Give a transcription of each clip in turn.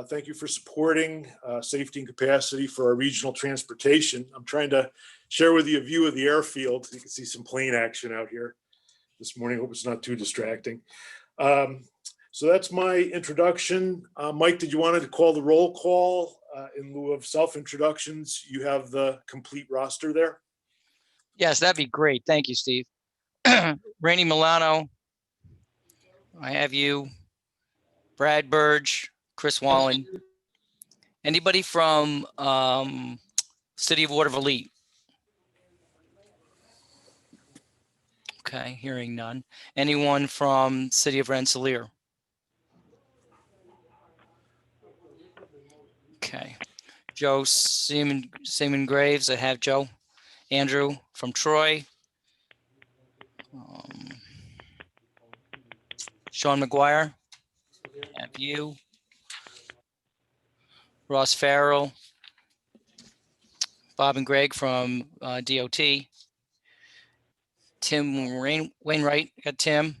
Thank you for supporting safety and capacity for our regional transportation. I'm trying to share with you a view of the airfield. You can see some plane action out here this morning. Hope it's not too distracting. So that's my introduction. Mike, did you want to call the roll call in lieu of self-introductions? You have the complete roster there? Yes, that'd be great. Thank you, Steve. Rainey Milano, I have you. Brad Burge, Chris Wallen. Anybody from City of Waterville? Okay, hearing none. Anyone from City of Rensselaer? Okay. Joe Seaman Graves, I have Joe. Andrew from Troy. Sean McGuire, I have you. Ross Farrell. Bob and Greg from DOT. Tim Wainwright, got Tim.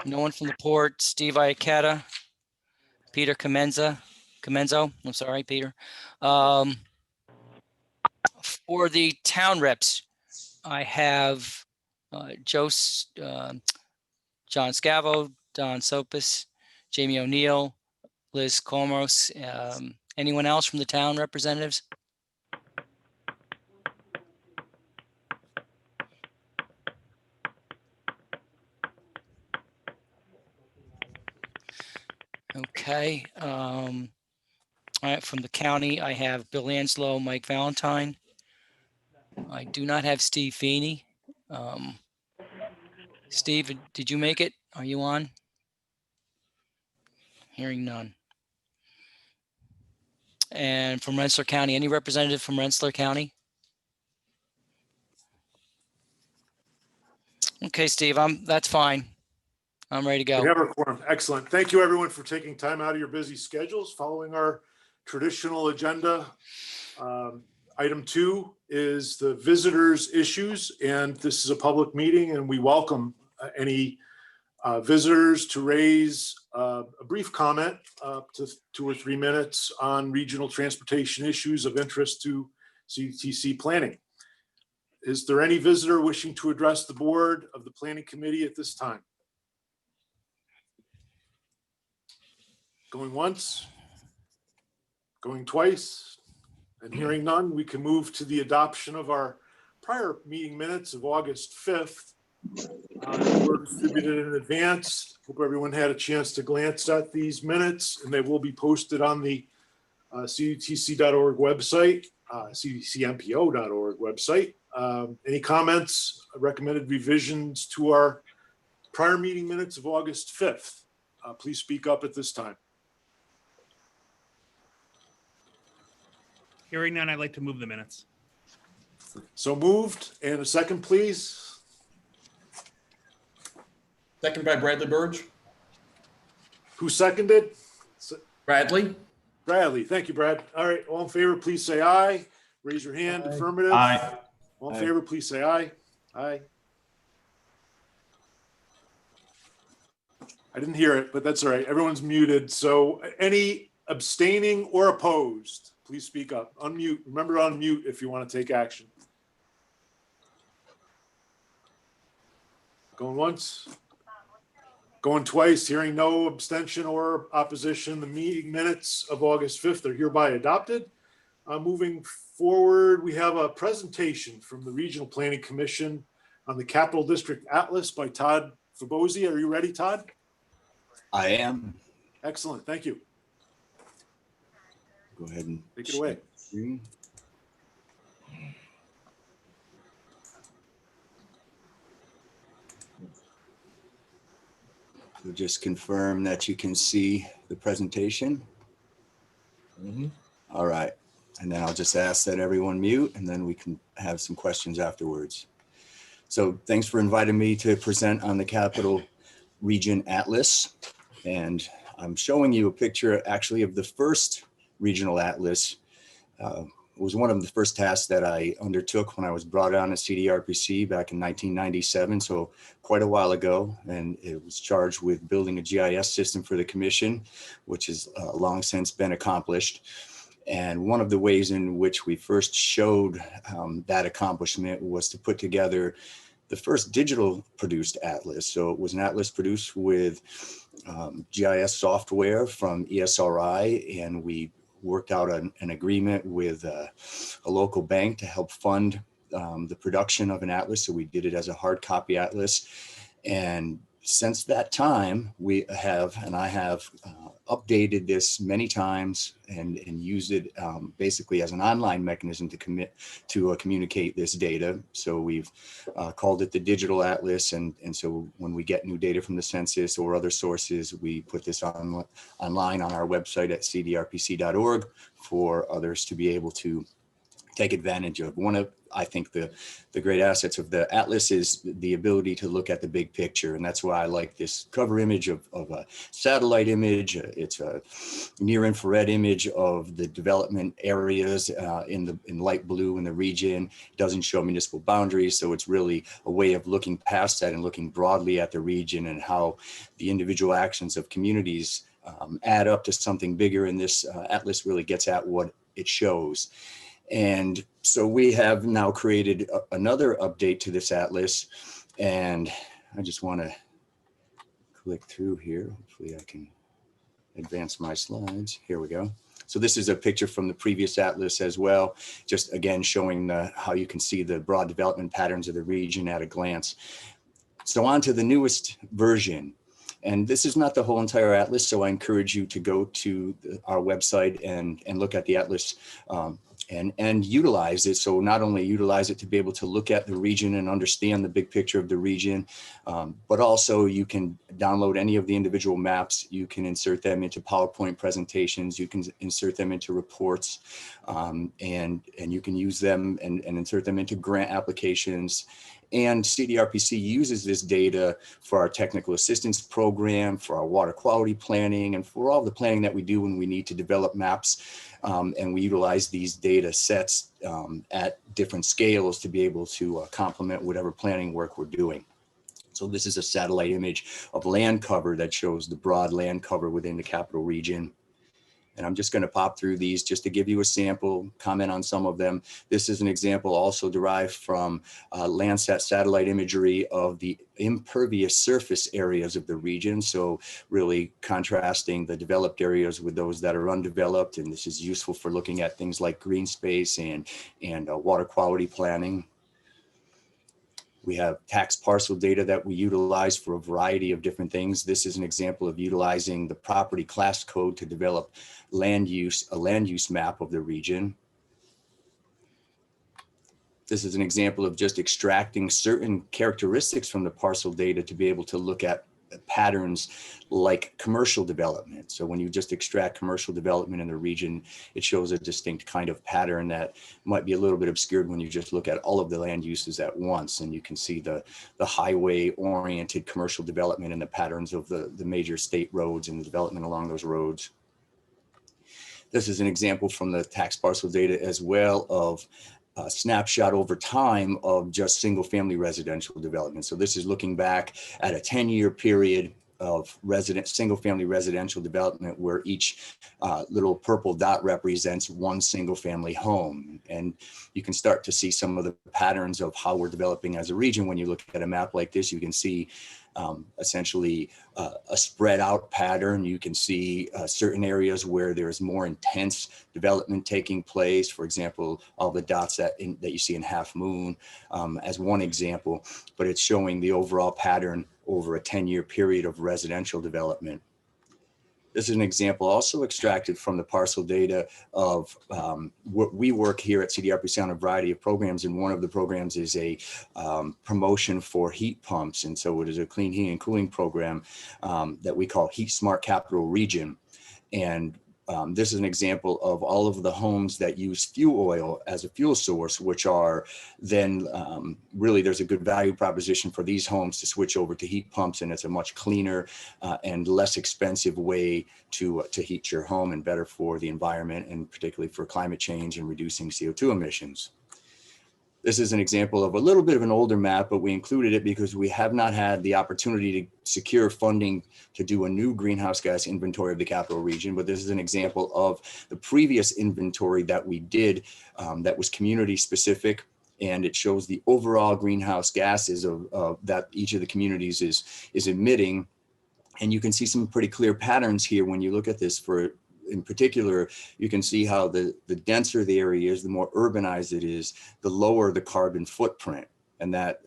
No one from the port. Steve Iacetta. Peter Comenzo, I'm sorry, Peter. For the town reps, I have John Scavo, Don Sopis, Jamie O'Neill, Liz Colmos. Anyone else from the town representatives? Okay. All right, from the county, I have Bill Anslow, Mike Valentine. I do not have Steve Feeney. Steve, did you make it? Are you on? Hearing none. And from Rensselaer County, any representative from Rensselaer County? Okay, Steve, that's fine. I'm ready to go. We have our quorum. Excellent. Thank you, everyone, for taking time out of your busy schedules following our traditional agenda. Item 2 is the visitors' issues, and this is a public meeting, and we welcome any visitors to raise a brief comment up to 2 or 3 minutes on regional transportation issues of interest to CTC planning. Is there any visitor wishing to address the board of the planning committee at this time? Going once, going twice, and hearing none, we can move to the adoption of our prior meeting minutes of August 5th. They were distributed in advance. Hope everyone had a chance to glance at these minutes, and they will be posted on the cutc.org website, ctcmpo.org website. Any comments, recommended revisions to our prior meeting minutes of August 5th? Please speak up at this time. Hearing none, I'd like to move the minutes. So moved, and a second, please. Second by Bradley Burge. Who seconded? Bradley. Bradley, thank you, Brad. All right, all in favor, please say aye. Raise your hand, Aye. affirmative. Aye. All in Aye. favor, please say aye. Aye. I didn't hear it, but that's all right. Everyone's muted. So any abstaining or opposed, please speak up. Unmute. Remember to unmute if you want to take action. Going once. Going twice. Hearing no abstention or opposition, the meeting minutes of August 5th are hereby adopted. Moving forward, we have a presentation from the Regional Planning Commission on the Capital District Atlas by Todd Fabozi. Are you ready, Todd? I am. Excellent. Thank you. Go ahead and Take it away. screen. So just confirm that you can see the presentation. All right. And then I'll just ask that everyone mute, and then we can have some questions afterwards. So thanks for inviting me to present on the Capital Region Atlas. And I'm showing you a picture actually of the first regional atlas was one of the first tasks that I undertook when I was brought on at CDRPC back in 1997, so quite a while ago, and it was charged with building a GIS system for the commission, which has long since been accomplished. And one of the ways in which we first showed that accomplishment was to put together the first digital produced atlas. So it was an atlas produced with GIS software from ESRI, and we worked out an agreement with a local bank to help fund the production of an atlas. So we did it as a hard copy atlas. And since that time, I have updated this many times and used it basically as an online mechanism to communicate this data. So we've called it the digital atlas. And so when we get new data from the census or other sources, we put this online on our website at cdrpc.org for others to be able to take advantage of. One of, I think, the great assets of the atlas is the ability to look at the big picture. And that's why I like this cover image of a satellite image. It's a near infrared image of the development areas in light blue in the region. It doesn't show municipal boundaries. So it's really a way of looking past that and looking broadly at the region and how the individual actions of communities add up to something bigger. And this atlas really gets at what it shows. And so we have now created another update to this atlas, and I just want to click through here. Hopefully I can advance my slides. Here we go. So this is a picture from the previous atlas as well, just again showing how you can see the broad development patterns of the region at a glance. So on to the newest version. And this is not the whole entire atlas, so I encourage you to go to our website and look at the atlas and utilize it. So not only utilize it to be able to look at the region and understand the big picture of the region, but also you can download any of the individual maps. You can insert them into PowerPoint presentations. You can insert them into reports, and you can use them and insert them into grant applications. And CDRPC uses this data for our technical assistance program, for our water quality planning, and for all the planning that we do when we need to develop maps. And we utilize these data sets at different scales to be able to complement whatever planning work we're doing. So this is a satellite image of land cover that shows the broad land cover within the capital region. And I'm just going to pop through these just to give you a sample, comment on some of them. This is an example also derived from Landsat satellite imagery of the impervious surface areas of the region. So really contrasting the developed areas with those that are undeveloped. And this is useful for looking at things like green space and water quality planning. We have tax parcel data that we utilize for a variety of different things. This is an example of utilizing the property class code to develop a land use map of the region. This is an example of just extracting certain characteristics from the parcel data to be able to look at patterns like commercial development. So when you just extract commercial development in the region, it shows a distinct kind of pattern that might be a little bit obscured when you just look at all of the land uses at once. And you can see the highway oriented commercial development and the patterns of the major state roads and the development along those roads. This is an example from the tax parcel data as well of a snapshot over time of just single family residential development. So this is looking back at a 10-year period of single family residential development where each little purple dot represents one single family home. And you can start to see some of the patterns of how we're developing as a region. When you look at a map like this, you can see essentially a spread out pattern. You can see certain areas where there's more intense development taking place. For example, all the dots that you see in Half Moon as one example, but it's showing the overall pattern over a 10-year period of residential development. This is an example also extracted from the parcel data of what we work here at CDRPC on a variety of programs. And one of the programs is a promotion for heat pumps. And so it is a clean heating and cooling program that we call Heat Smart Capital Region. And this is an example of all of the homes that use fuel oil as a fuel source, which are then really there's a good value proposition for these homes to switch over to heat pumps, and it's a much cleaner and less expensive way to heat your home and better for the environment and particularly for climate change and reducing CO2 emissions. This is an example of a little bit of an older map, but we included it because we have not had the opportunity to secure funding to do a new greenhouse gas inventory of the capital region. But this is an example of the previous inventory that we did that was community specific. And it shows the overall greenhouse gases of that each of the communities is emitting. And you can see some pretty clear patterns here when you look at this. In particular, you can see how the denser the area is, the more urbanized it is, the lower the carbon footprint. And that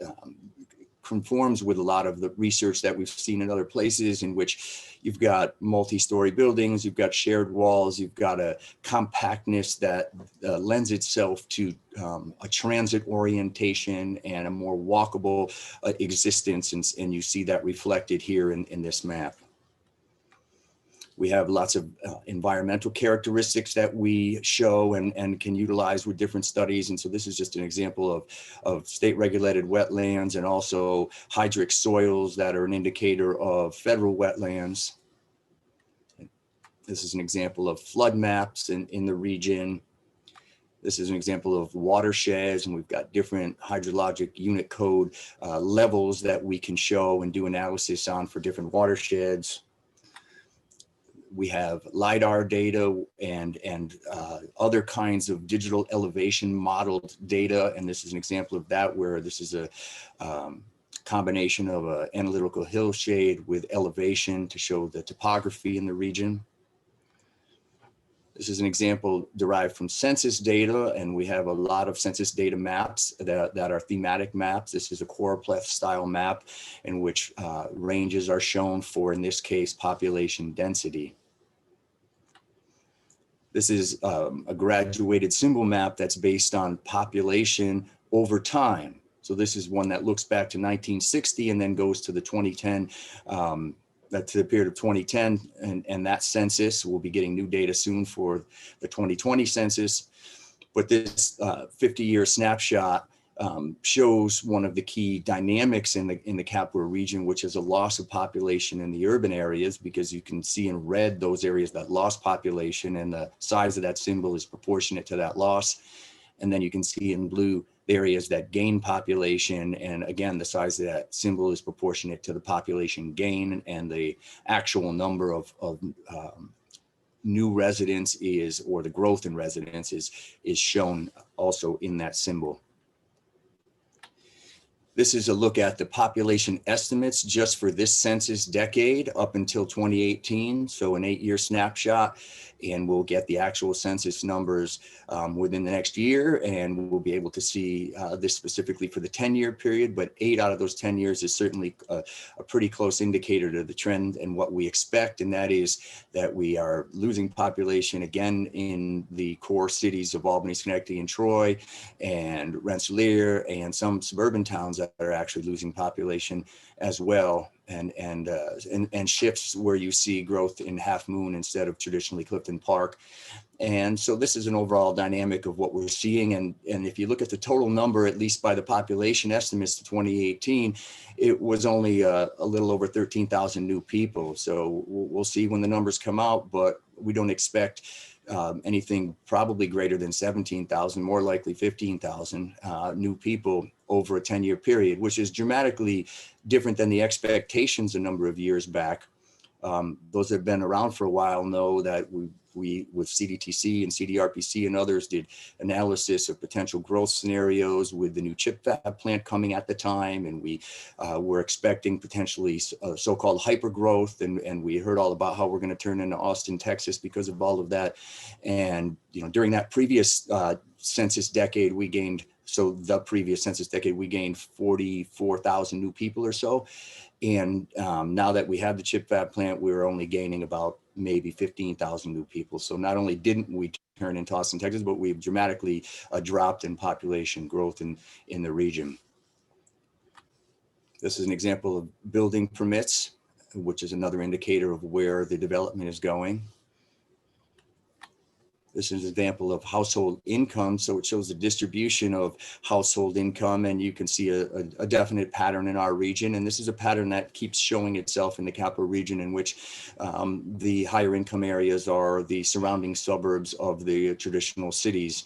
conforms with a lot of the research that we've seen in other places in which you've got multi-story buildings, you've got shared walls, you've got a compactness that lends itself to a transit orientation and a more walkable existence. And you see that reflected here in this map. We have lots of environmental characteristics that we show and can utilize with different studies. And so this is just an example of state regulated wetlands and also hydric soils that are an indicator of federal wetlands. This is an example of flood maps in the region. This is an example of watersheds, and we've got different hydrologic unit code levels that we can show and do analysis on for different watersheds. We have LiDAR data and other kinds of digital elevation modeled data. And this is an example of that, where this is a combination of an analytical hillshade with elevation to show the topography in the region. This is an example derived from census data, and we have a lot of census data maps that are thematic maps. This is a choropleth style map in which ranges are shown for, in this case, population density. This is a graduated symbol map that's based on population over time. So this is one that looks back to 1960 and then goes to the 2010, to the period of 2010, and that census. We'll be getting new data soon for the 2020 census. But this 50-year snapshot shows one of the key dynamics in the capital region, which is a loss of population in the urban areas, because you can see in red those areas that lost population, and the size of that symbol is proportionate to that loss. And then you can see in blue the areas that gain population, and again the size of that symbol is proportionate to the population gain, and the actual number of new residents is, or the growth in residents is shown also in that symbol. This is a look at the population estimates just for this census decade up until 2018. So an 8-year snapshot, and we'll get the actual census numbers within the next year. And we'll be able to see this specifically for the 10-year period, but 8 out of those 10 years is certainly a pretty close indicator to the trend and what we expect. And that is that we are losing population again in the core cities of Albany, Schenectady, and Troy, and Rensselaer, and some suburban towns that are actually losing population as well, and shifts where you see growth in Half Moon instead of traditionally Clifton Park. And so this is an overall dynamic of what we're seeing. And if you look at the total number, at least by the population estimates to 2018, it was only a little over 13,000 new people. So we'll see when the numbers come out, but we don't expect anything probably greater than 17,000, more likely 15,000 new people over a 10-year period, which is dramatically different than the expectations a number of years back. Those that have been around for a while know that we with CDTC and CDRPC and others did analysis of potential growth scenarios with the new chip fab plant coming at the time, and we were expecting potentially so-called hyper growth, and we heard all about how we're going to turn into Austin, Texas because of all of that. And during that previous census decade, we gained 44,000 new people or so. And now that we have the chip fab plant, we're only gaining about maybe 15,000 new people. So not only didn't we turn into Austin, Texas, but we've dramatically dropped in population growth in the region. This is an example of building permits, which is another indicator of where the development is going. This is an example of household income. So it shows the distribution of household income, and you can see a definite pattern in our region. And this is a pattern that keeps showing itself in the capital region, in which the higher income areas are the surrounding suburbs of the traditional cities,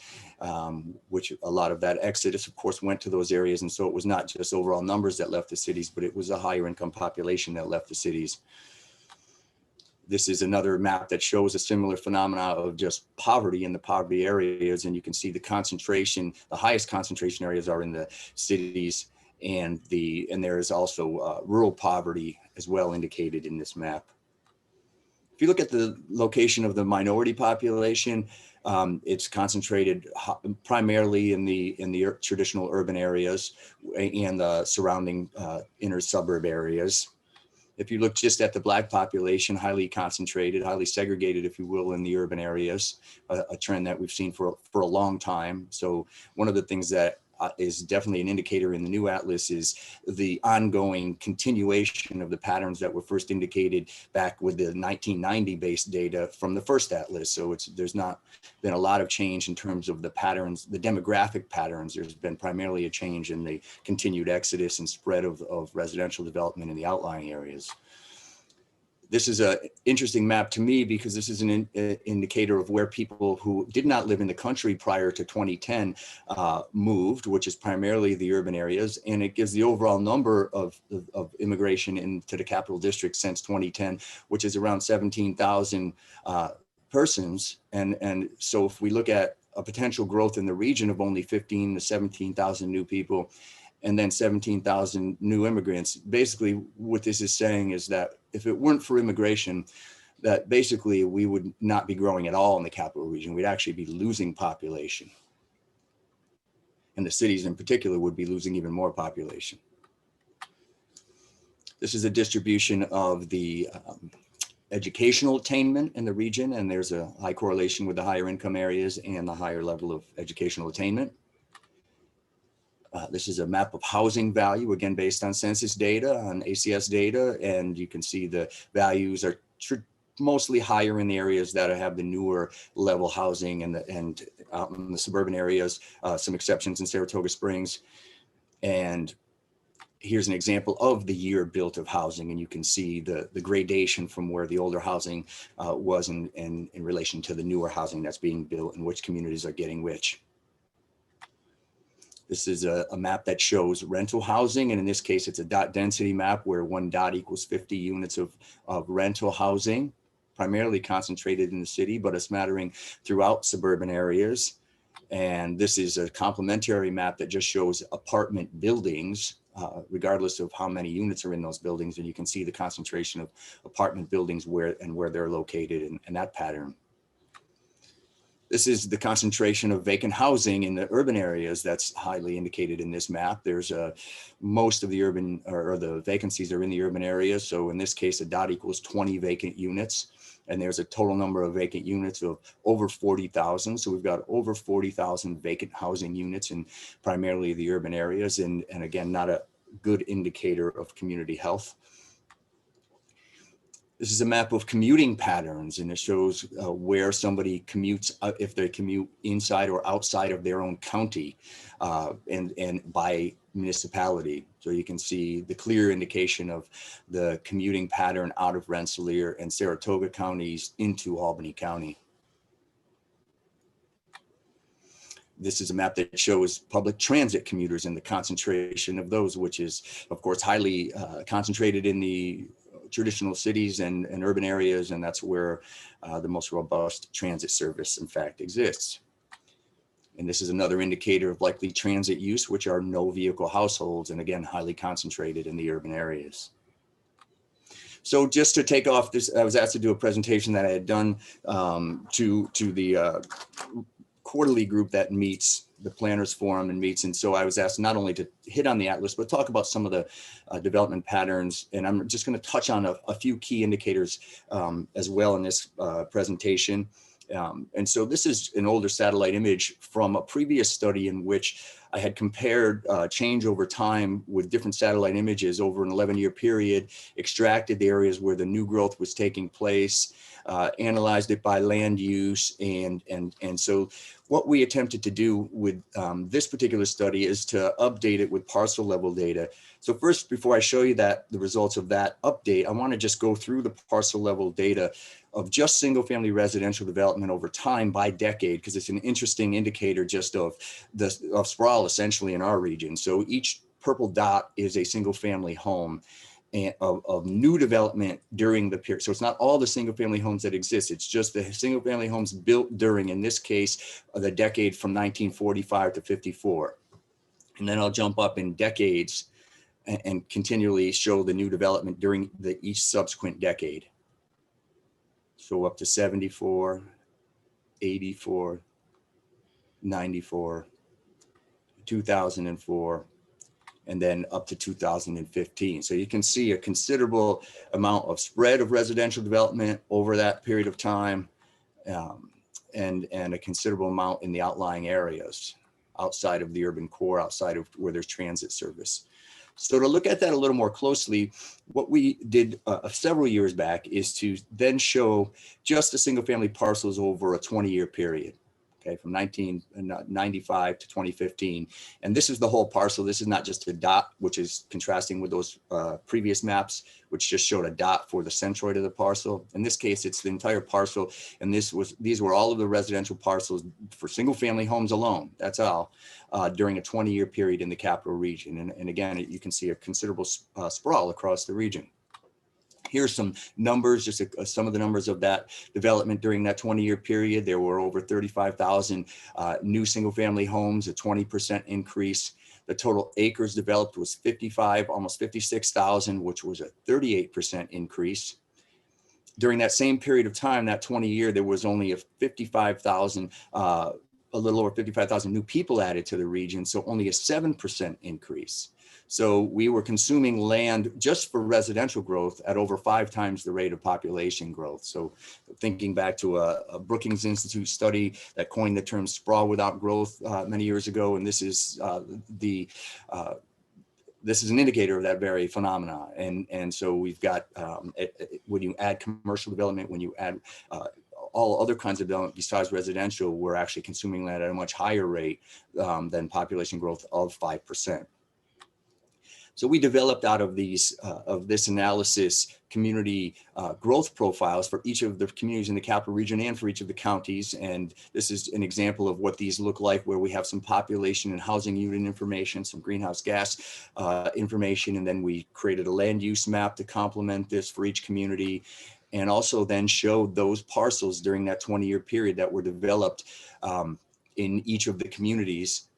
which a lot of that exodus, of course, went to those areas. And so it was not just overall numbers that left the cities, but it was a higher income population that left the cities. This is another map that shows a similar phenomena of just poverty in the poverty areas. And you can see the concentration, the highest concentration areas are in the cities, and there is also rural poverty as well indicated in this map. If you look at the location of the minority population, it's concentrated primarily in the traditional urban areas and the surrounding inner suburb areas. If you look just at the Black population, highly concentrated, highly segregated, if you will, in the urban areas, a trend that we've seen for a long time. So one of the things that is definitely an indicator in the new atlas is the ongoing continuation of the patterns that were first indicated back with the 1990 based data from the first atlas. So there's not been a lot of change in terms of the patterns, the demographic patterns. There's been primarily a change in the continued exodus and spread of residential development in the outlying areas. This is an interesting map to me because this is an indicator of where people who did not live in the country prior to 2010 moved, which is primarily the urban areas. And it gives the overall number of immigration into the capital district since 2010, which is around 17,000 persons. And so if we look at a potential growth in the region of only 15 to 17,000 new people, and then 17,000 new immigrants. Basically, what this is saying is that if it weren't for immigration, that basically we would not be growing at all in the capital region. We'd actually be losing population. And the cities in particular would be losing even more population. This is a distribution of the educational attainment in the region, and there's a high correlation with the higher income areas and the higher level of educational attainment. This is a map of housing value, again, based on census data, on ACS data, and you can see the values are mostly higher in the areas that have the newer level housing and out in the suburban areas, some exceptions in Saratoga Springs. And here's an example of the year built of housing, and you can see the gradation from where the older housing was in relation to the newer housing that's being built and which communities are getting which. This is a map that shows rental housing, and in this case, it's a dot density map where 1 dot equals 50 units of rental housing, primarily concentrated in the city, but a smattering throughout suburban areas. And this is a complementary map that just shows apartment buildings, regardless of how many units are in those buildings. And you can see the concentration of apartment buildings where they're located in that pattern. This is the concentration of vacant housing in the urban areas that's highly indicated in this map. There's most of the urban or the vacancies are in the urban areas. So in this case, a dot equals 20 vacant units. And there's a total number of vacant units of over 40,000. So we've got over 40,000 vacant housing units in primarily the urban areas. And again, not a good indicator of community health. This is a map of commuting patterns, and it shows where somebody commutes, if they commute inside or outside of their own county and by municipality. So you can see the clear indication of the commuting pattern out of Rensselaer and Saratoga counties into Albany County. This is a map that shows public transit commuters and the concentration of those, which is, of course, highly concentrated in the traditional cities and urban areas, and that's where the most robust transit service, in fact, exists. And this is another indicator of likely transit use, which are no vehicle households, and again, highly concentrated in the urban areas. So just to take off this, I was asked to do a presentation that I had done to the quarterly group that meets, the Planners Forum and meets. And so I was asked not only to hit on the atlas, but talk about some of the development patterns. And I'm just going to touch on a few key indicators as well in this presentation. And so this is an older satellite image from a previous study in which I had compared change over time with different satellite images over an 11-year period, extracted the areas where the new growth was taking place, analyzed it by land use. And so what we attempted to do with this particular study is to update it with parcel level data. So first, before I show you the results of that update, I want to just go through the parcel level data of just single family residential development over time by decade, because it's an interesting indicator just of sprawl essentially in our region. So each purple dot is a single family home and of new development during the period. So it's not all the single family homes that exist. It's just the single family homes built during, in this case, the decade from 1945 to 54. And then I'll jump up in decades and continually show the new development during each subsequent decade. So up to 74, 84, 94, 2004, and then up to 2015. So you can see a considerable amount of spread of residential development over that period of time, and a considerable amount in the outlying areas outside of the urban core, outside of where there's transit service. So to look at that a little more closely, what we did several years back is to then show just the single family parcels over a 20-year period. Okay, from 1995 to 2015. And this is the whole parcel. This is not just a dot, which is contrasting with those previous maps, which just showed a dot for the centroid of the parcel. In this case, it's the entire parcel. And these were all of the residential parcels for single family homes alone. That's all during a 20-year period in the capital region. And again, you can see a considerable sprawl across the region. Here's some numbers, just some of the numbers of that development during that 20-year period. There were over 35,000 new single-family homes, a 20% increase. The total acres developed was almost 56,000, which was a 38% increase. During that same period of time, that 20-year, there was only a little over 55,000 new people added to the region, so only a 7% increase. So we were consuming land just for residential growth at over 5 times the rate of population growth. So thinking back to a Brookings Institute study that coined the term sprawl without growth many years ago, and this is this is an indicator of that very phenomena. And so we've got, when you add commercial development, when you add all other kinds of development besides residential, we're actually consuming land at a much higher rate than population growth of 5%. So we developed out of this analysis community growth profiles for each of the communities in the capital region and for each of the counties. And this is an example of what these look like, where we have some population and housing unit information, some greenhouse gas information, and then we created a land use map to complement this for each community, and also then showed those parcels during that 20-year period that were developed in each of the communities,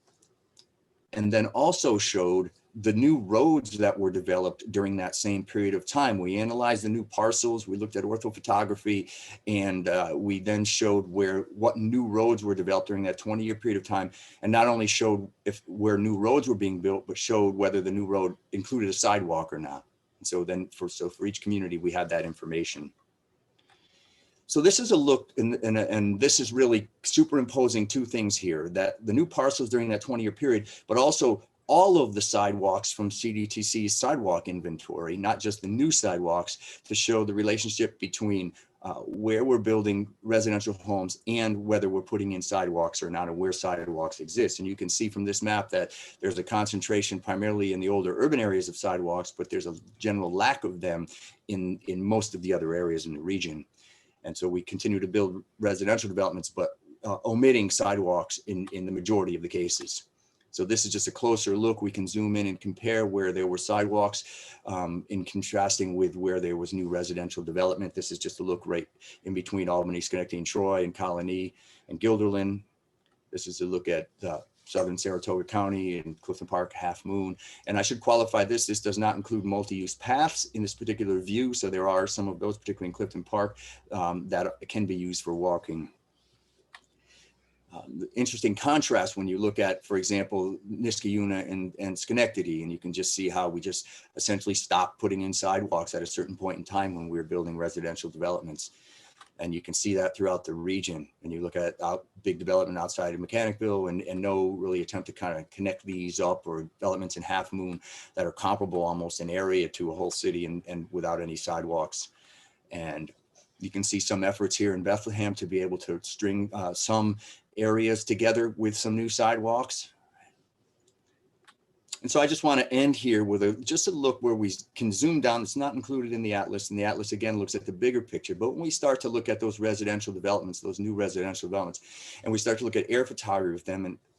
and then also showed the new roads that were developed during that same period of time. We analyzed the new parcels, we looked at orthophotography, and we then showed what new roads were developed during that 20-year period of time, and not only showed where new roads were being built, but showed whether the new road included a sidewalk or not. And so then for each community, we had that information. So this is a look, and this is really superimposing 2 things here, that the new parcels during that 20-year period, but also all of the sidewalks from CDTC's sidewalk inventory, not just the new sidewalks, to show the relationship between where we're building residential homes and whether we're putting in sidewalks or not, and where sidewalks exist. And you can see from this map that there's a concentration primarily in the older urban areas of sidewalks, but there's a general lack of them in most of the other areas in the region. And so we continue to build residential developments, but omitting sidewalks in the majority of the cases. So this is just a closer look. We can zoom in and compare where there were sidewalks in contrasting with where there was new residential development. This is just a look right in between Albany, Schenectady, and Troy, and Colony, and Guilderland. This is a look at southern Saratoga County and Clifton Park, Half Moon. And I should qualify this does not include multi-use paths in this particular view. So there are some of those, particularly in Clifton Park, that can be used for walking. Interesting contrast when you look at, for example, Niskayuna and Schenectady, and you can just see how we just essentially stopped putting in sidewalks at a certain point in time when we were building residential developments. And you can see that throughout the region. And you look at big development outside of Mechanicville and no really attempt to kind of connect these up, or developments in Half Moon that are comparable almost in area to a whole city and without any sidewalks. And you can see some efforts here in Bethlehem to be able to string some areas together with some new sidewalks. And so I just want to end here with just a look where we can zoom down. It's not included in the Atlas, and the Atlas again looks at the bigger picture. But when we start to look at those residential developments, those new residential developments, and we start to look at air photography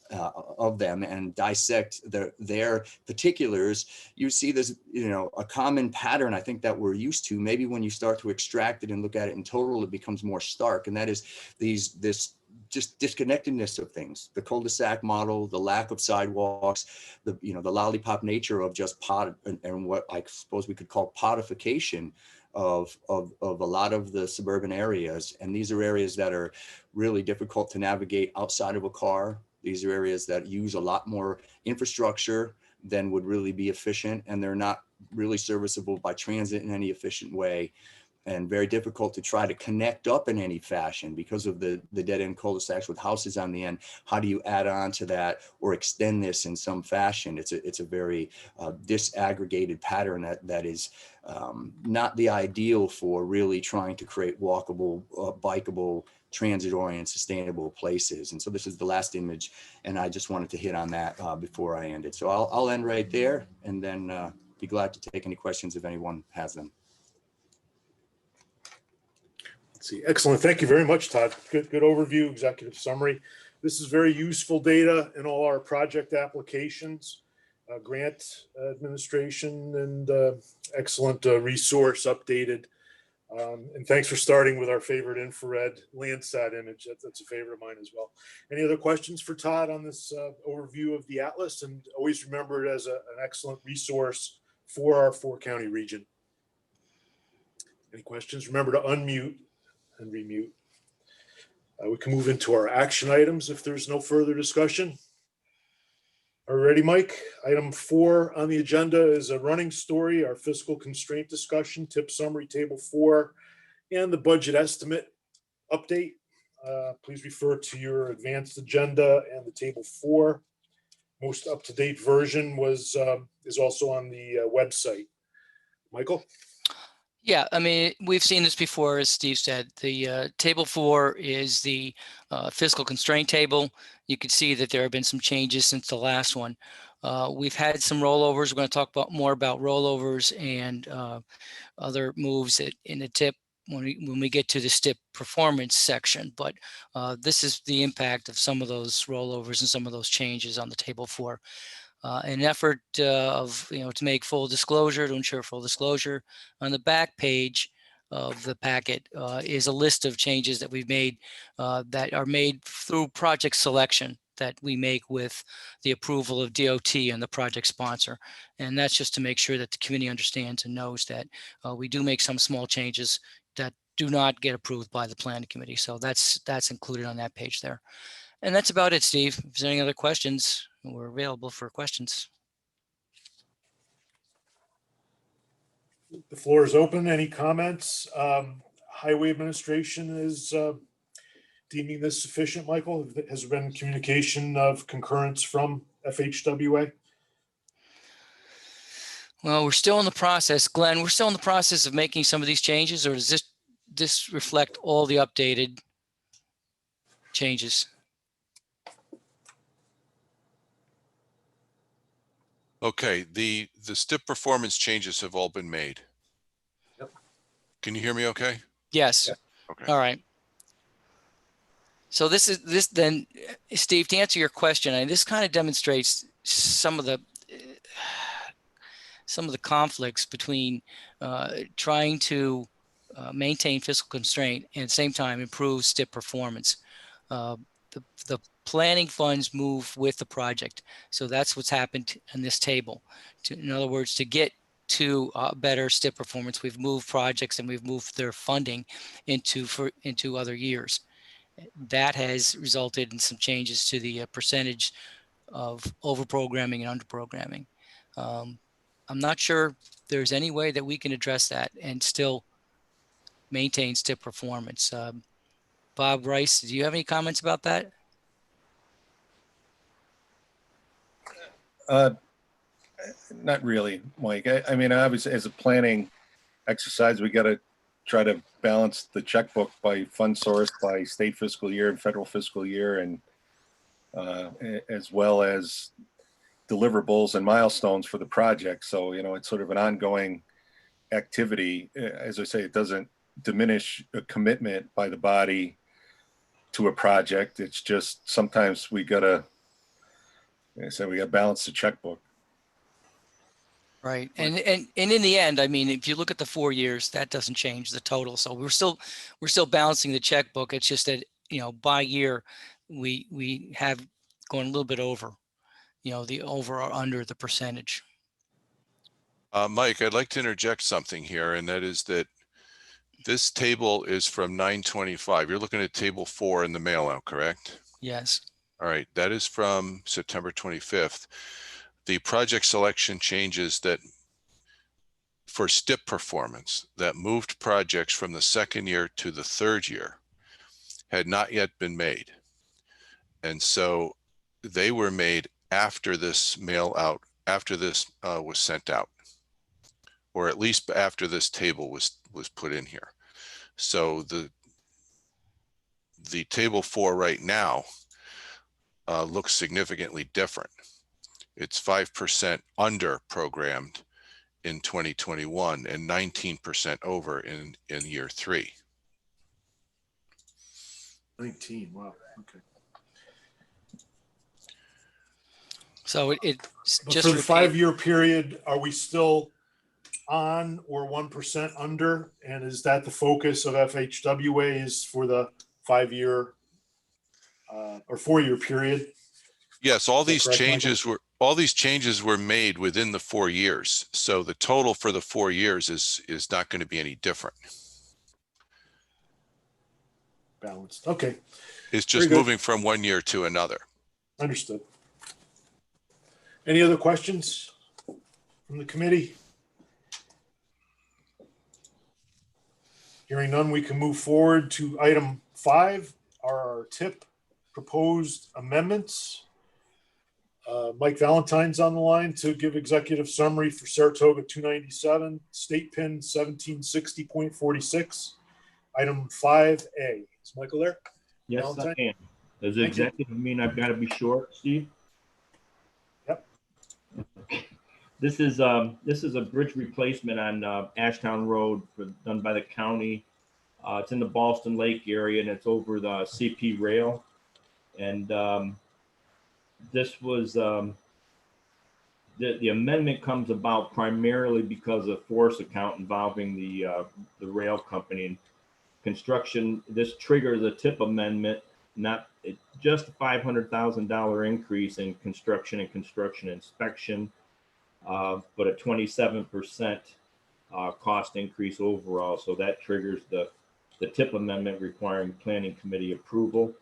of them and dissect their particulars, you see there's a common pattern, I think, that we're used to. Maybe when you start to extract it and look at it in total, it becomes more stark, and that is this just disconnectedness of things, the cul-de-sac model, the lack of sidewalks, the lollipop nature of just and what I suppose we could call podification of a lot of the suburban areas. And these are areas that are really difficult to navigate outside of a car. These are areas that use a lot more infrastructure than would really be efficient, and they're not really serviceable by transit in any efficient way, and very difficult to try to connect up in any fashion because of the dead-end cul-de-sacs with houses on the end. How do you add on to that or extend this in some fashion? It's a very disaggregated pattern that is not the ideal for really trying to create walkable, bikeable, transit-oriented, sustainable places. And so this is the last image, and I just wanted to hit on that before I end it. So I'll end right there, and then be glad to take any questions if anyone has them. See, excellent. Thank you very much, Todd. Good overview, executive summary. This is very useful data in all our project applications, grant administration, and excellent resource updated. And thanks for starting with our favorite infrared Landsat image. That's a favorite of mine as well. Any other questions for Todd on this overview of the Atlas? And always remember it as an excellent resource for our 4-county region. Any questions? Remember to unmute and remute. We can move into our action items if there's no further discussion. Are you ready, Mike? Item 4 on the agenda is a running story, our fiscal constraint discussion, tip summary, table 4, and the budget estimate update. Please refer to your advanced agenda and the table 4. Most up-to-date version is also on the website. Michael? Yeah, I mean, we've seen this before, as Steve said. The table 4 is the fiscal constraint table. You can see that there have been some changes since the last one. We've had some rollovers. We're going to talk more about rollovers and other moves in the tip when we get to the STIP performance section. But this is the impact of some of those rollovers and some of those changes on the table 4. An effort of to make full disclosure, to ensure full disclosure. On the back page of the packet is a list of changes that we've made that are made through project selection that we make with the approval of DOT and the project sponsor. And that's just to make sure that the community understands and knows that we do make some small changes that do not get approved by the planning committee. So that's included on that page there. And that's about it, Steve. If there's any other questions, we're available for questions. The floor is open. Any comments? Highway administration is deeming this sufficient, Michael? Has there been communication of concurrence from FHWA? Well, we're still in the process. Glenn, we're still in the process of making some of these changes, or does this reflect all the updated changes? Okay, the STIP performance changes have all been made. Yep. Can you hear me okay? Yes. Yeah. Okay. All right. So this then, Steve, to answer your question, and this kind of demonstrates some of the conflicts between trying to maintain fiscal constraint and at the same time improve STIP performance. The planning funds move with the project. So that's what's happened in this table. In other words, to get to better STIP performance, we've moved projects and we've moved their funding into other years. That has resulted in some changes to the percentage of over-programming and under-programming. I'm not sure there's any way that we can address that and still maintains tip performance. Bob Rice, do you have any comments about that? Not really, Mike. I mean, obviously, as a planning exercise, we got to try to balance the checkbook by fund source, by state fiscal year and federal fiscal year, and as well as deliverables and milestones for the project. So, you know, it's sort of an ongoing activity. As I say, it doesn't diminish a commitment by the body to a project. It's just sometimes we got to, like I said, we got to balance the checkbook. Right. And in the end, I mean, if you look at the 4 years, that doesn't change the total. So we're still balancing the checkbook. It's just that, you know, by year, we have gone a little bit over, you know, the over or under the percentage. Mike, I'd like to interject something here, and that is that this table is from 9/25. You're looking at table 4 in the mail out, correct? Yes. All right, that is from September 25th. The project selection changes that for STIP performance that moved projects from the second year to the third year had not yet been made. And so they were made after this mail out, after this was sent out, or at least after this table was put in here. So the table 4 right now looks significantly different. It's 5% under programmed in 2021 and 19% over in year 3. 19, wow, okay. So it's But just for the repeat- 5-year period, are we still on or 1% under? And is that the focus of FHWA is for the 5-year or 4-year period? Yes, all Is that these correct, changes were made within the 4 years. So the total for the 4 years is not going to be any different. Balanced, okay, It's just Very good. moving from one year to another. understood. Any other questions from the committee? Hearing none, we can move forward to item 5, our TIP proposed amendments. Mike Valentine's on the line to give executive summary for Saratoga 297, state pin 1760.46, item 5A. Is Michael there? Yes, Valentine? I am. Does Thank you. executive mean I've got to be short, Steve? Yep. This is a bridge replacement on Ashtown Road done by the county. It's in the Ballston Lake area and it's over the CP rail. And this was the amendment comes about primarily because of force account involving the rail company and construction. This triggers a TIP amendment, just a $500,000 increase in construction and construction inspection, but a 27% cost increase overall. So that triggers the TIP amendment requiring planning committee approval.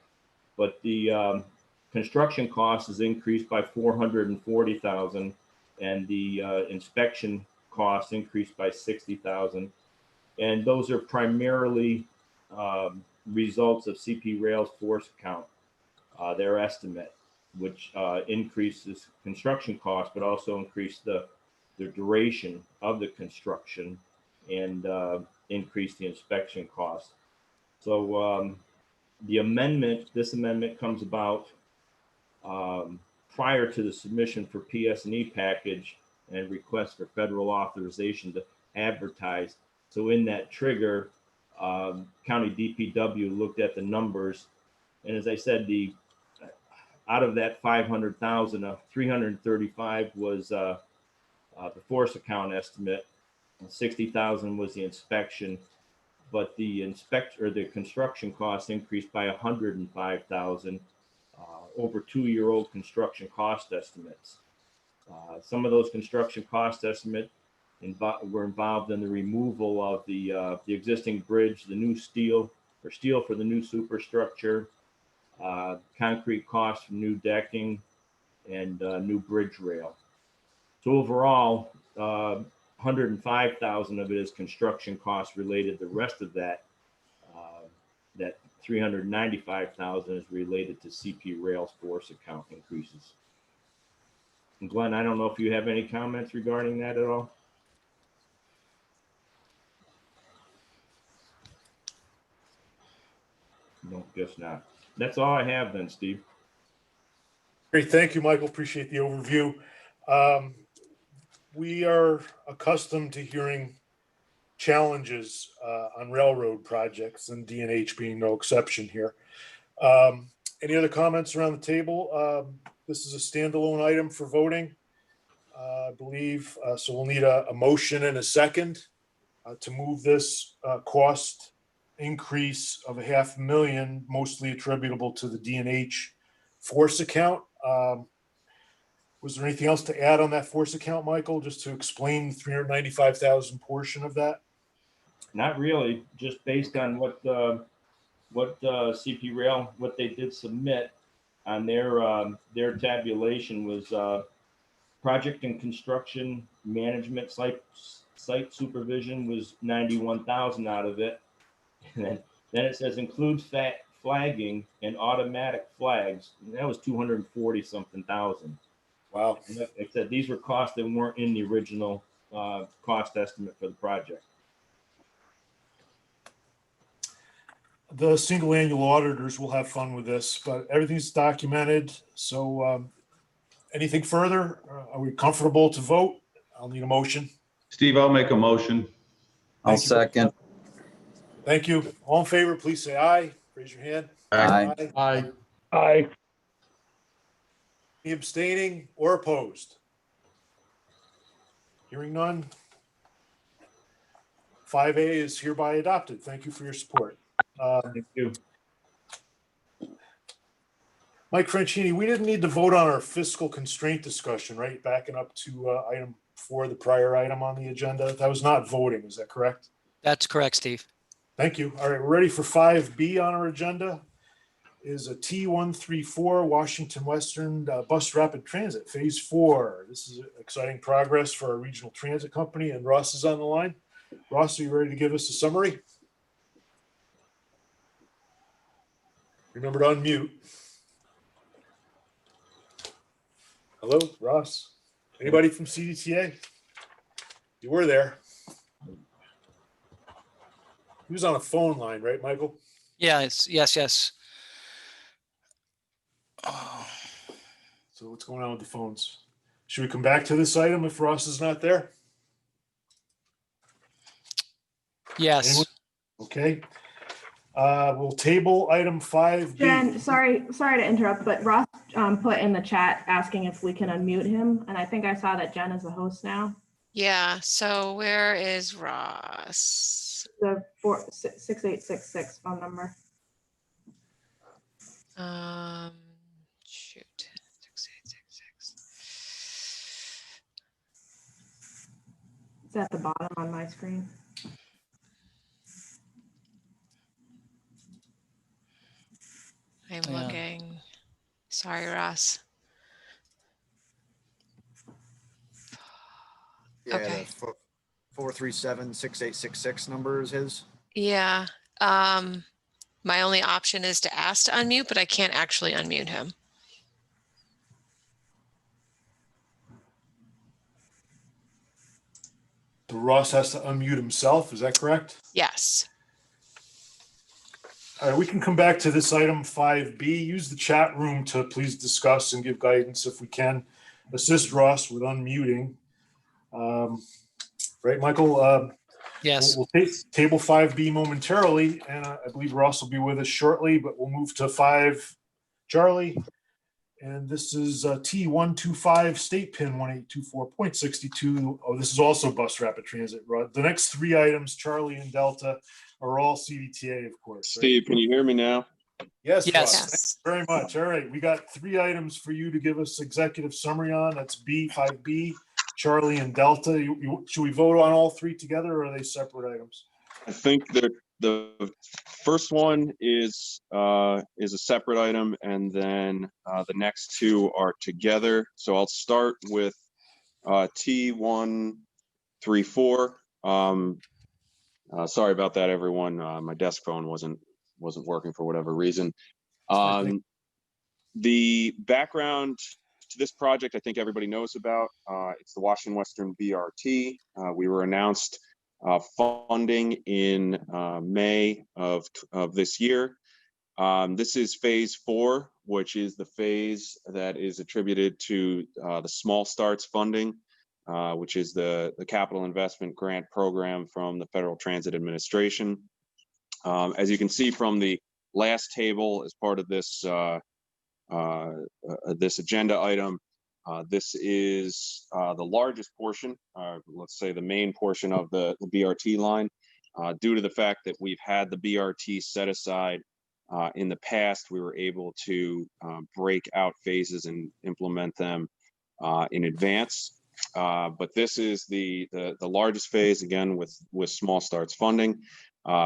But the construction cost is increased by $440,000, and the inspection cost increased by $60,000. And those are primarily results of CP Rail's force count, their estimate, which increases construction costs, but also increase the duration of the construction and increase the inspection costs. So this amendment comes about prior to the submission for PS&E package and request for federal authorization to advertise. So in that trigger, County DPW looked at the numbers, and as I said, out of that 500,000, 335 was the force account estimate, 60,000 was the inspection, but the construction costs increased by 105,000 over 2-year-old construction cost estimates. Some of those construction cost estimates were involved in the removal of the existing bridge, the new steel for the new superstructure, concrete costs for new decking, and new bridge rail. So overall, 105,000 of it is construction costs related. The rest of that, that 395,000 is related to CP Rail's force account increases. And Glenn, I don't know if you have any comments regarding that at all. No, guess not. That's all I have then, Steve. Great, thank you, Michael. Appreciate the overview. We are accustomed to hearing challenges on railroad projects, and D&H being no exception here. Any other comments around the table? This is a standalone item for voting, I believe. So we'll need a motion and a second to move this cost increase of $500,000, mostly attributable to the D&H force account. Was there anything else to add on that force account, Michael, just to explain the 395,000 portion of that? Not really, just based on what CP Rail, what they did submit on their tabulation was project and construction management, site supervision was 91,000 out of it. And then it says includes flagging and automatic flags. And that was 240 something thousand. Wow. And like I said, these were costs that weren't in the original cost estimate for the project. The single annual auditors will have fun with this, but everything's documented. So anything further? Are we comfortable to vote? I'll need a motion. Steve, I'll make a motion. I'll Thank you. second. Thank you. All in favor, please say aye. Raise your hand. Aye. Aye. Aye. Any abstaining or opposed? Hearing none. 5A is hereby adopted. Thank you for your support. Thank you. Mike Franchini, we didn't need to vote on our fiscal constraint discussion, right? Backing up to item 4, the prior item on the agenda. That was not voting, is that correct? That's correct, Steve. Thank you. All right, we're ready for 5B on our agenda. Is a T134 Washington Western Bus Rapid Transit Phase 4. This is exciting progress for our regional transit company, and Ross is on the line. Ross, are you ready to give us a summary? Remember to unmute. Hello, Ross. Anybody from CDTA? You were there. He was on a phone line, right, Michael? Yes. Oh, So what's going on with the phones? Should we come back to this item if Ross is not there? yes. Anyone? Okay. We'll table item 5B. Jen, sorry to interrupt, but Ross put in the chat asking if we can unmute him, and I think I saw that Jen is the host now. Yeah, so where is Ross? The 6866 phone number. Shoot. 6866. It's at the bottom on my screen. I'm Yeah. looking. Sorry, Ross. Yeah, Okay. the 437-6866 number is his. Yeah. My only option is to ask to unmute, but I can't actually unmute him. So Ross has to unmute himself, is that correct? Yes. All right, we can come back to this item 5B. Use the chat room to please discuss and give guidance if we can. Assist Ross with unmuting. Right, Michael? Yes. We'll take table 5B momentarily, and I believe Ross will be with us shortly, but we'll move to 5 Charlie. And this is T125 state pin 1824.62. Oh, this is also bus rapid transit. The next 3 items, Charlie and Delta, are all CDTA, of course. Right? Steve, can you hear me now? Yes, Yes. Ross. Thank you very much. All right, we got 3 items for you to give us executive summary on. That's B, 5B, Charlie, and Delta. Should we vote on all 3 together, or are they separate items? I think that the first one is a separate item, and then the next 2 are together. So I'll start with T125 34. Sorry about that, everyone. My desk phone wasn't working for whatever reason. The background to this project, I think everybody knows about. It's the Washington Western BRT. We were announced funding in May of this year. This is phase 4, which is the phase that is attributed to the small starts funding, which is the capital investment grant program from the Federal Transit Administration. As you can see from the last table as part of this this agenda item, this is the largest portion, let's say the main portion of the BRT line, due to the fact that we've had the BRT set aside. In the past, we were able to break out phases and implement them in advance. But this is the largest phase, again, with small starts funding.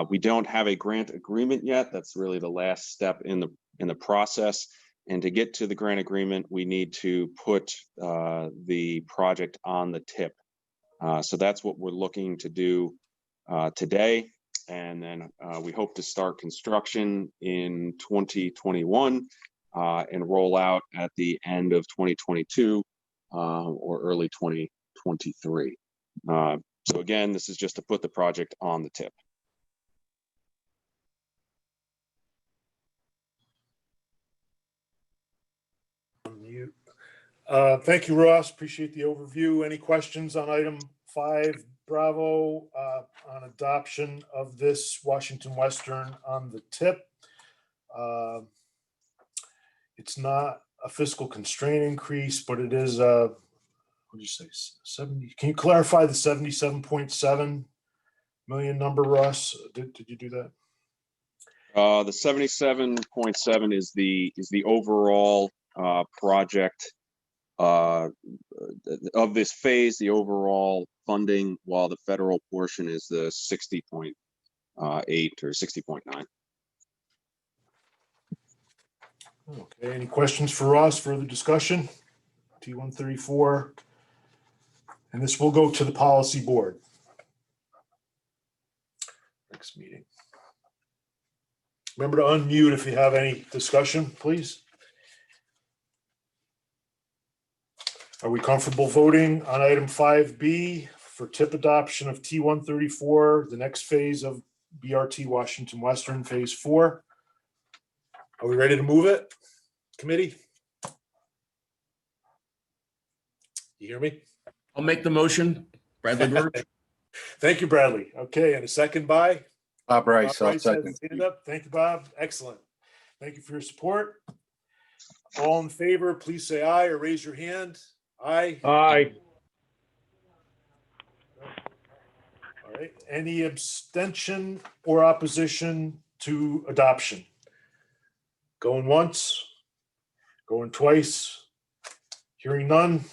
We don't have a grant agreement yet. That's really the last step in the process. And to get to the grant agreement, we need to put the project on the tip. So that's what we're looking to do today. And then we hope to start construction in 2021 and roll out at the end of 2022 or early 2023. So again, this is just to put the project on the tip. Thank you, Ross. Appreciate the overview. Any questions on item 5, Bravo, on adoption of this Washington Western on the tip? It's not a fiscal constraint increase, but it is a, what did you say, 70? Can you clarify the 77.7 million number, Ross? Did you do that? The 77.7 is the overall project of this phase, the overall funding, while the federal portion is the 60.8 or 60.9. Okay, any questions for Ross? Further discussion? T134. And this will go to the policy board next meeting. Remember to unmute if you have any discussion, please. Are we comfortable voting on item 5B for tip adoption of T134, the next phase of BRT Washington Western phase 4? Are we ready to move it, committee? You hear me? I'll make the motion. Bradley Burge. Thank you, Bradley. Okay, and a second by? Bob Rice, Bob I'll Rice has second. his hand up. Thank you, Bob. Excellent. Thank you for your support. All in favor, please say aye or raise your hand. Aye. Aye. All right. Any abstention or opposition to adoption? Going once, going twice, hearing none.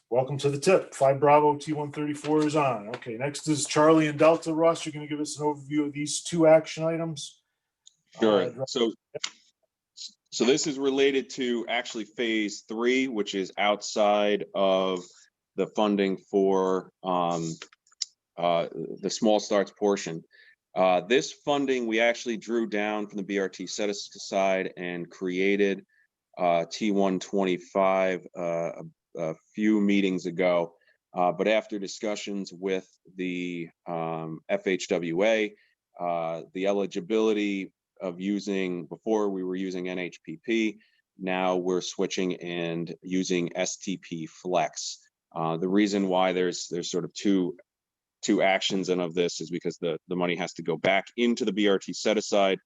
Welcome to the tip. 5 Bravo T134 is on. Okay, next is Charlie and Delta. Ross, you're going to give us an overview of these 2 action items. Sure. So this is related to actually phase 3, which is outside of the funding for the small starts portion. This funding we actually drew down from the BRT set aside and created T125 a few meetings ago. But after discussions with the FHWA, the eligibility of using, before we were using NHPP, now we're switching and using STP Flex. The reason why there's sort of two actions and of this is because the money has to go back into the BRT set aside,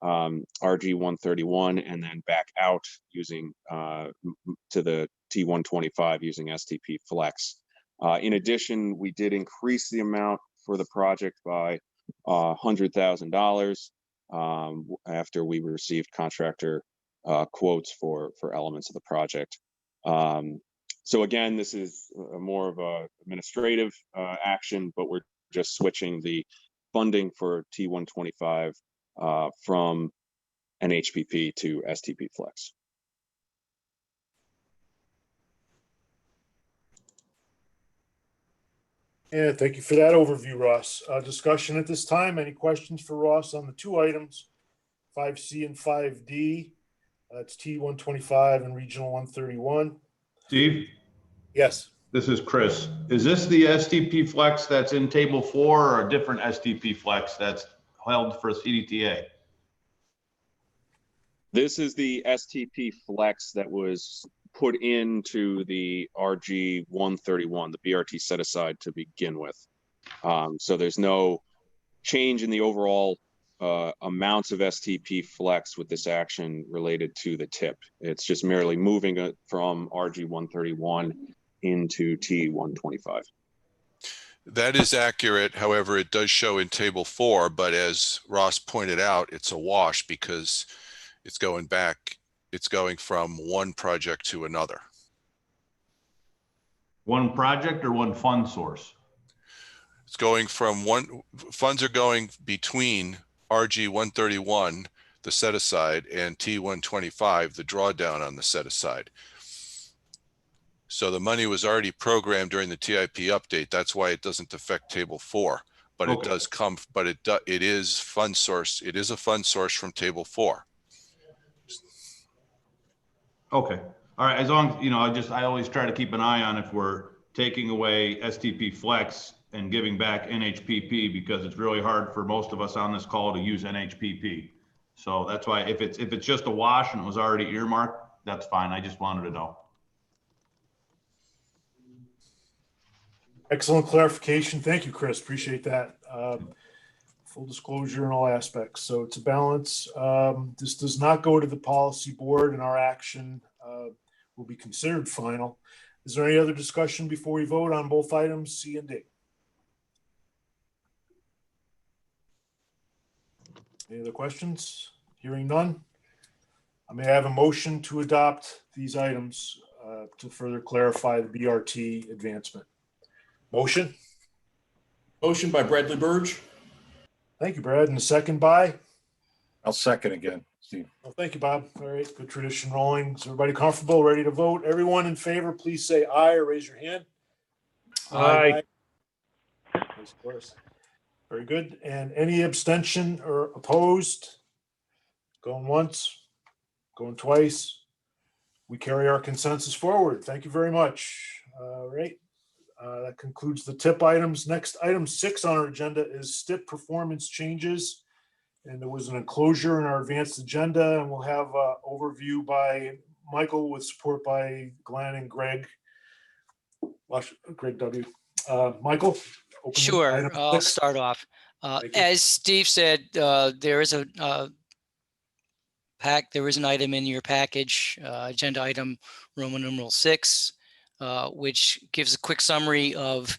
RG 131, and then back out using to the T125 using STP Flex. In addition, we did increase the amount for the project by $100,000 after we received contractor quotes for elements of the project. So again, this is more of a administrative action, but we're just switching the funding for T125 from NHPP to STP Flex. Yeah, thank you for that overview, Ross. Discussion at this time. Any questions for Ross on the two items, 5C and 5D? That's T125 and Regional 131. Steve, Yes. this is Chris. Is this the STP Flex that's in table 4 or a different STP Flex that's held for CDTA? This is the STP Flex that was put into the RG 131, the BRT set aside to begin with. So there's no change in the overall amounts of STP Flex with this action related to the tip. It's just merely moving it from RG 131 into T 125. That is accurate. However, it does show in table 4, but as Ross pointed out, it's a wash because it's going back. It's going from one project to another. One project or one fund source? It's going from one, funds are going between RG 131, the set aside, and T 125, the drawdown on the set aside. So the money was already programmed during the TIP update. That's why it doesn't affect table 4, but it does come, but it is fund source. It is a fund source from table 4. Okay. All right. As long as, you know, I always try to keep an eye on if we're taking away STP Flex and giving back NHPP, because it's really hard for most of us on this call to use NHPP. So that's why if it's just a wash and it was already earmarked, that's fine. I just wanted to know. Excellent clarification. Thank you, Chris. Appreciate that. Full disclosure in all aspects. So it's a balance. This does not go to the policy board, and our action will be considered final. Is there any other discussion before we vote on both items, C and D? Any other questions? Hearing none. I may have a motion to adopt these items to further clarify the BRT advancement. Motion? Motion by Bradley Burge. Thank you, Brad. And a second by? I'll second again, Steve. Well, thank you, Bob. All right, good tradition rolling. Is everybody comfortable, ready to vote? Everyone in favor, please say aye or raise your hand. Aye. Of course. Very good. And any abstention or opposed? Going once, going twice. We carry our consensus forward. Thank you very much. All right. That concludes the tip items. Next, item 6 on our agenda is STIP performance changes. And there was an enclosure in our advanced agenda, and we'll have an overview by Michael with support by Glenn and Greg. Greg W. Michael? Sure, item I'll 6. start off. Thank you. As Steve said, there is a there is an item in your package, agenda item Roman numeral 6, which gives a quick summary of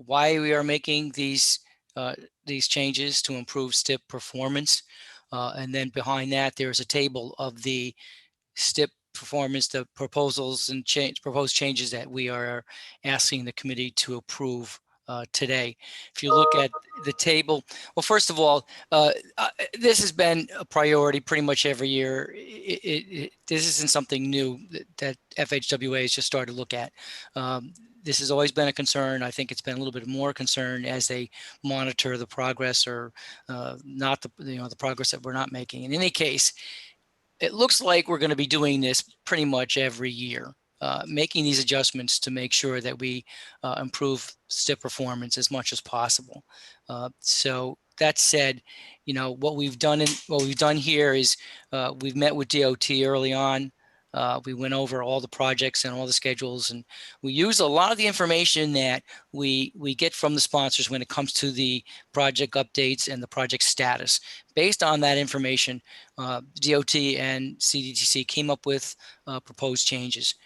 why we are making these changes to improve STIP performance. And then behind that, there's a table of the STIP performance, the proposals and proposed changes that we are asking the committee to approve today. If you look at the table, well, first of all, this has been a priority pretty much every year. This isn't something new that FHWA has just started to look at. This has always been a concern. I think it's been a little bit more concern as they monitor the progress or not the progress that we're not making. In any case, it looks like we're going to be doing this pretty much every year. Making these adjustments to make sure that we improve STIP performance as much as possible. So that said, what we've done here is we've met with DOT early on. We went over all the projects and all the schedules, and we use a lot of the information that we get from the sponsors when it comes to the project updates and the project status. Based on that information, DOT and CDTC came up with proposed changes.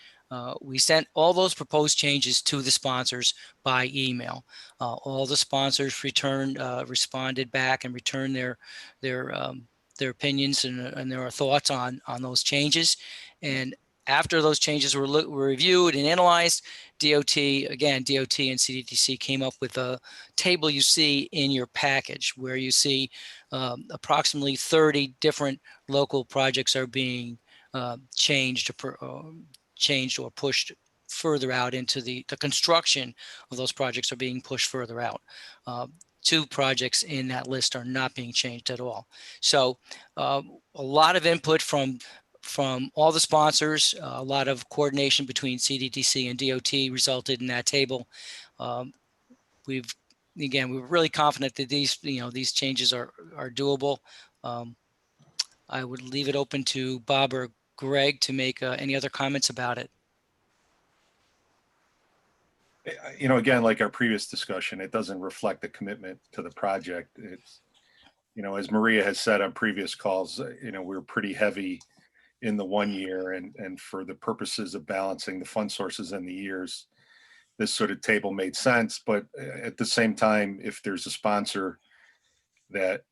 We sent all those proposed changes to the sponsors by email. All the sponsors responded back and returned their opinions and their thoughts on those changes. And after those changes were reviewed and analyzed, DOT and CDTC came up with a table you see in your package where you see approximately 30 different local projects are being changed or pushed further out into the construction of those projects are being pushed further out. 2 projects in that list are not being changed at all. So a lot of input from all the sponsors, a lot of coordination between CDDC and DOT resulted in that table. We're really confident that these changes are doable. I would leave it open to Bob or Greg to make any other comments about it. Again, like our previous discussion, it doesn't reflect the commitment to the project. It's, as Maria has said on previous calls, we're pretty heavy in the 1 year, and for the purposes of balancing the fund sources and the years, this sort of table made sense. But at the same time, if there's a sponsor that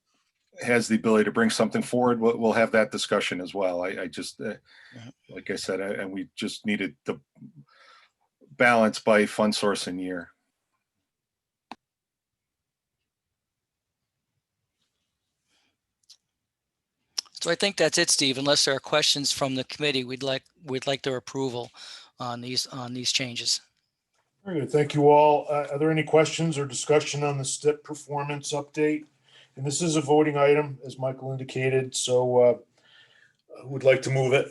has the ability to bring something forward, we'll have that discussion as well. I just, like I said, and we just needed the balance by fund source and year. So I think that's it, Steve. Unless there are questions from the committee, we'd like their approval on these changes. Very good. Thank you all. Are there any questions or discussion on the STIP performance update? And this is a voting item, as Michael indicated. So would like to move it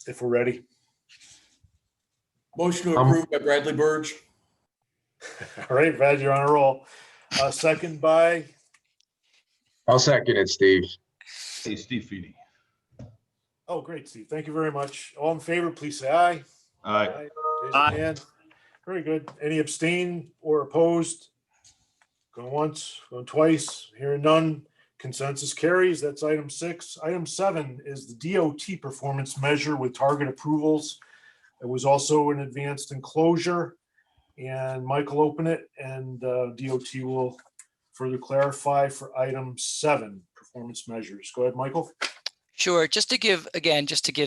if we're ready. Motion to approve by Bradley Burge. All right, Brad, you're on a roll. Second by? I'll second it, Steve. Hey, Steve Feeny. Oh, great, Steve. Thank you very much. All in favor, please say aye. Aye. Raise your hand. Very good. Any abstain or opposed? Going once, going twice, hearing none. Consensus carries. That's item 6. Item 7 is the DOT performance measure with target approvals. It was also an advanced enclosure, and Michael open it, and DOT will further clarify for item 7, performance measures. Go ahead, Michael. Sure. Just to give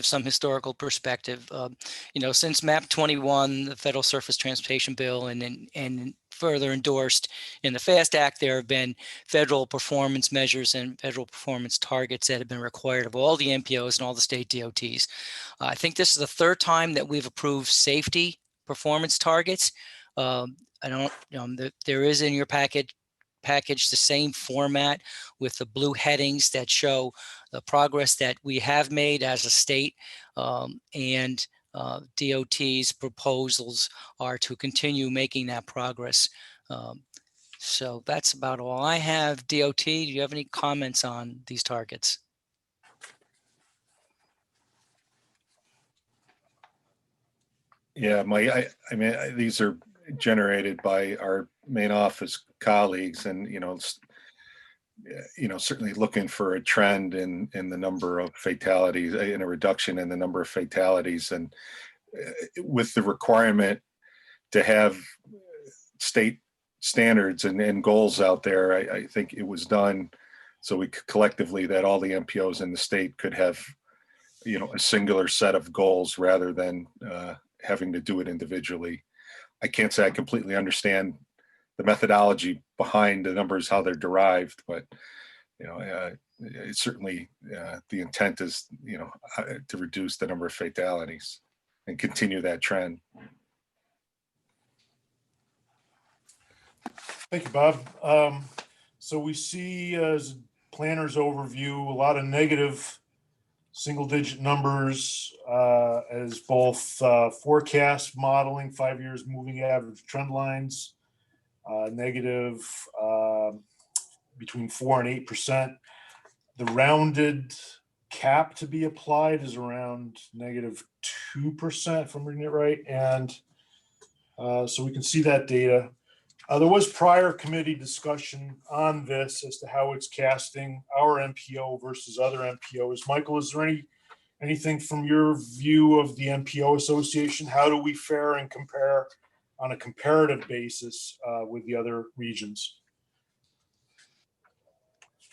some historical perspective, since MAP 21, the Federal Surface Transportation Bill, and further endorsed in the FAST Act, there have been federal performance measures and federal performance targets that have been required of all the MPOs and all the state DOTs. I think this is the 3rd time that we've approved safety performance targets. There is in your package the same format with the blue headings that show the progress that we have made as a state, and DOT's proposals are to continue making that progress. So that's about all I have. DOT, do you have any comments on these targets? Yeah, I mean, these are generated by our main office colleagues, and certainly looking for a trend in the number of fatalities, in a reduction in the number of fatalities, and with the requirement to have state standards and goals out there. I think it was done so we could collectively, that all the MPOs in the state could have a singular set of goals rather than having to do it individually. I can't say I completely understand the methodology behind the numbers, how they're derived, but it's certainly the intent is to reduce the number of fatalities and continue that trend. Thank you, Bob. So we see as planner's overview, a lot of negative single-digit numbers as both forecast modeling, 5 years moving average trend lines, negative between 4 and 8%. The rounded cap to be applied is around negative 2%, if I'm reading it right. And so we can see that data. There was prior committee discussion on this as to how it's casting our MPO versus other MPOs. Michael, is there anything from your view of the MPO Association? How do we fare and compare on a comparative basis with the other regions?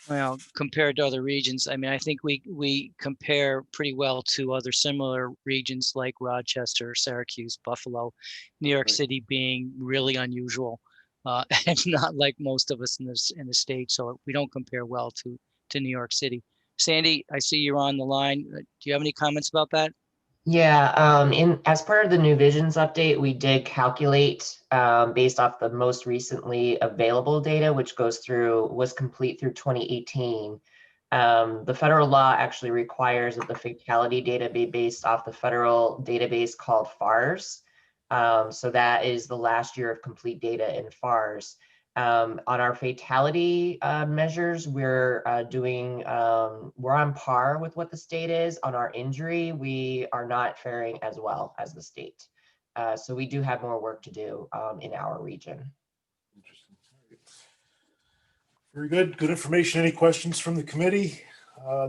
Well, compared to other regions, I mean, I think we compare pretty well to other similar regions like Rochester, Syracuse, Buffalo, New York City being really unusual. And not like most of us in the state, so we don't compare well to New York City. Sandy, I see you're on the line. Do you have any comments about that? Yeah, as part of the New Visions update, we did calculate based off the most recently available data, which was complete through 2018. The federal law actually requires that the fatality data be based off the federal database called FARS. So that is the last year of complete data in FARS. On our fatality measures, we're on par with what the state is. On our injury, we are not faring as well as the state. So we do have more work to do in our region. Interesting. Very good. Good information. Any questions from the committee?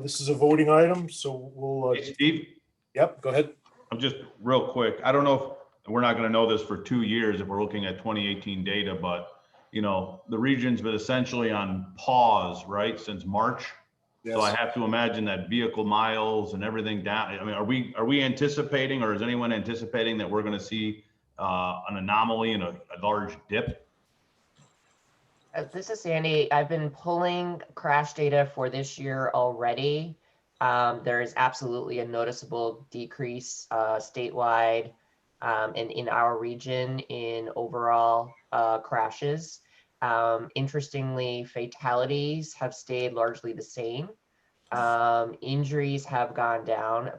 This is a voting item, so we'll. Hey, Steve, Yep, go ahead. I'm just real quick. I don't know if we're not going to know this for 2 years if we're looking at 2018 data, but you know, the region's been essentially on pause, right, since March. Yes. So I have to imagine that vehicle miles and everything down. I mean, are we anticipating, or is anyone anticipating that we're going to see an anomaly and a large dip? This is Sandy. I've been pulling crash data for this year already. There is absolutely a noticeable decrease statewide and in our region in overall crashes. Interestingly, fatalities have stayed largely the same. Injuries have gone down.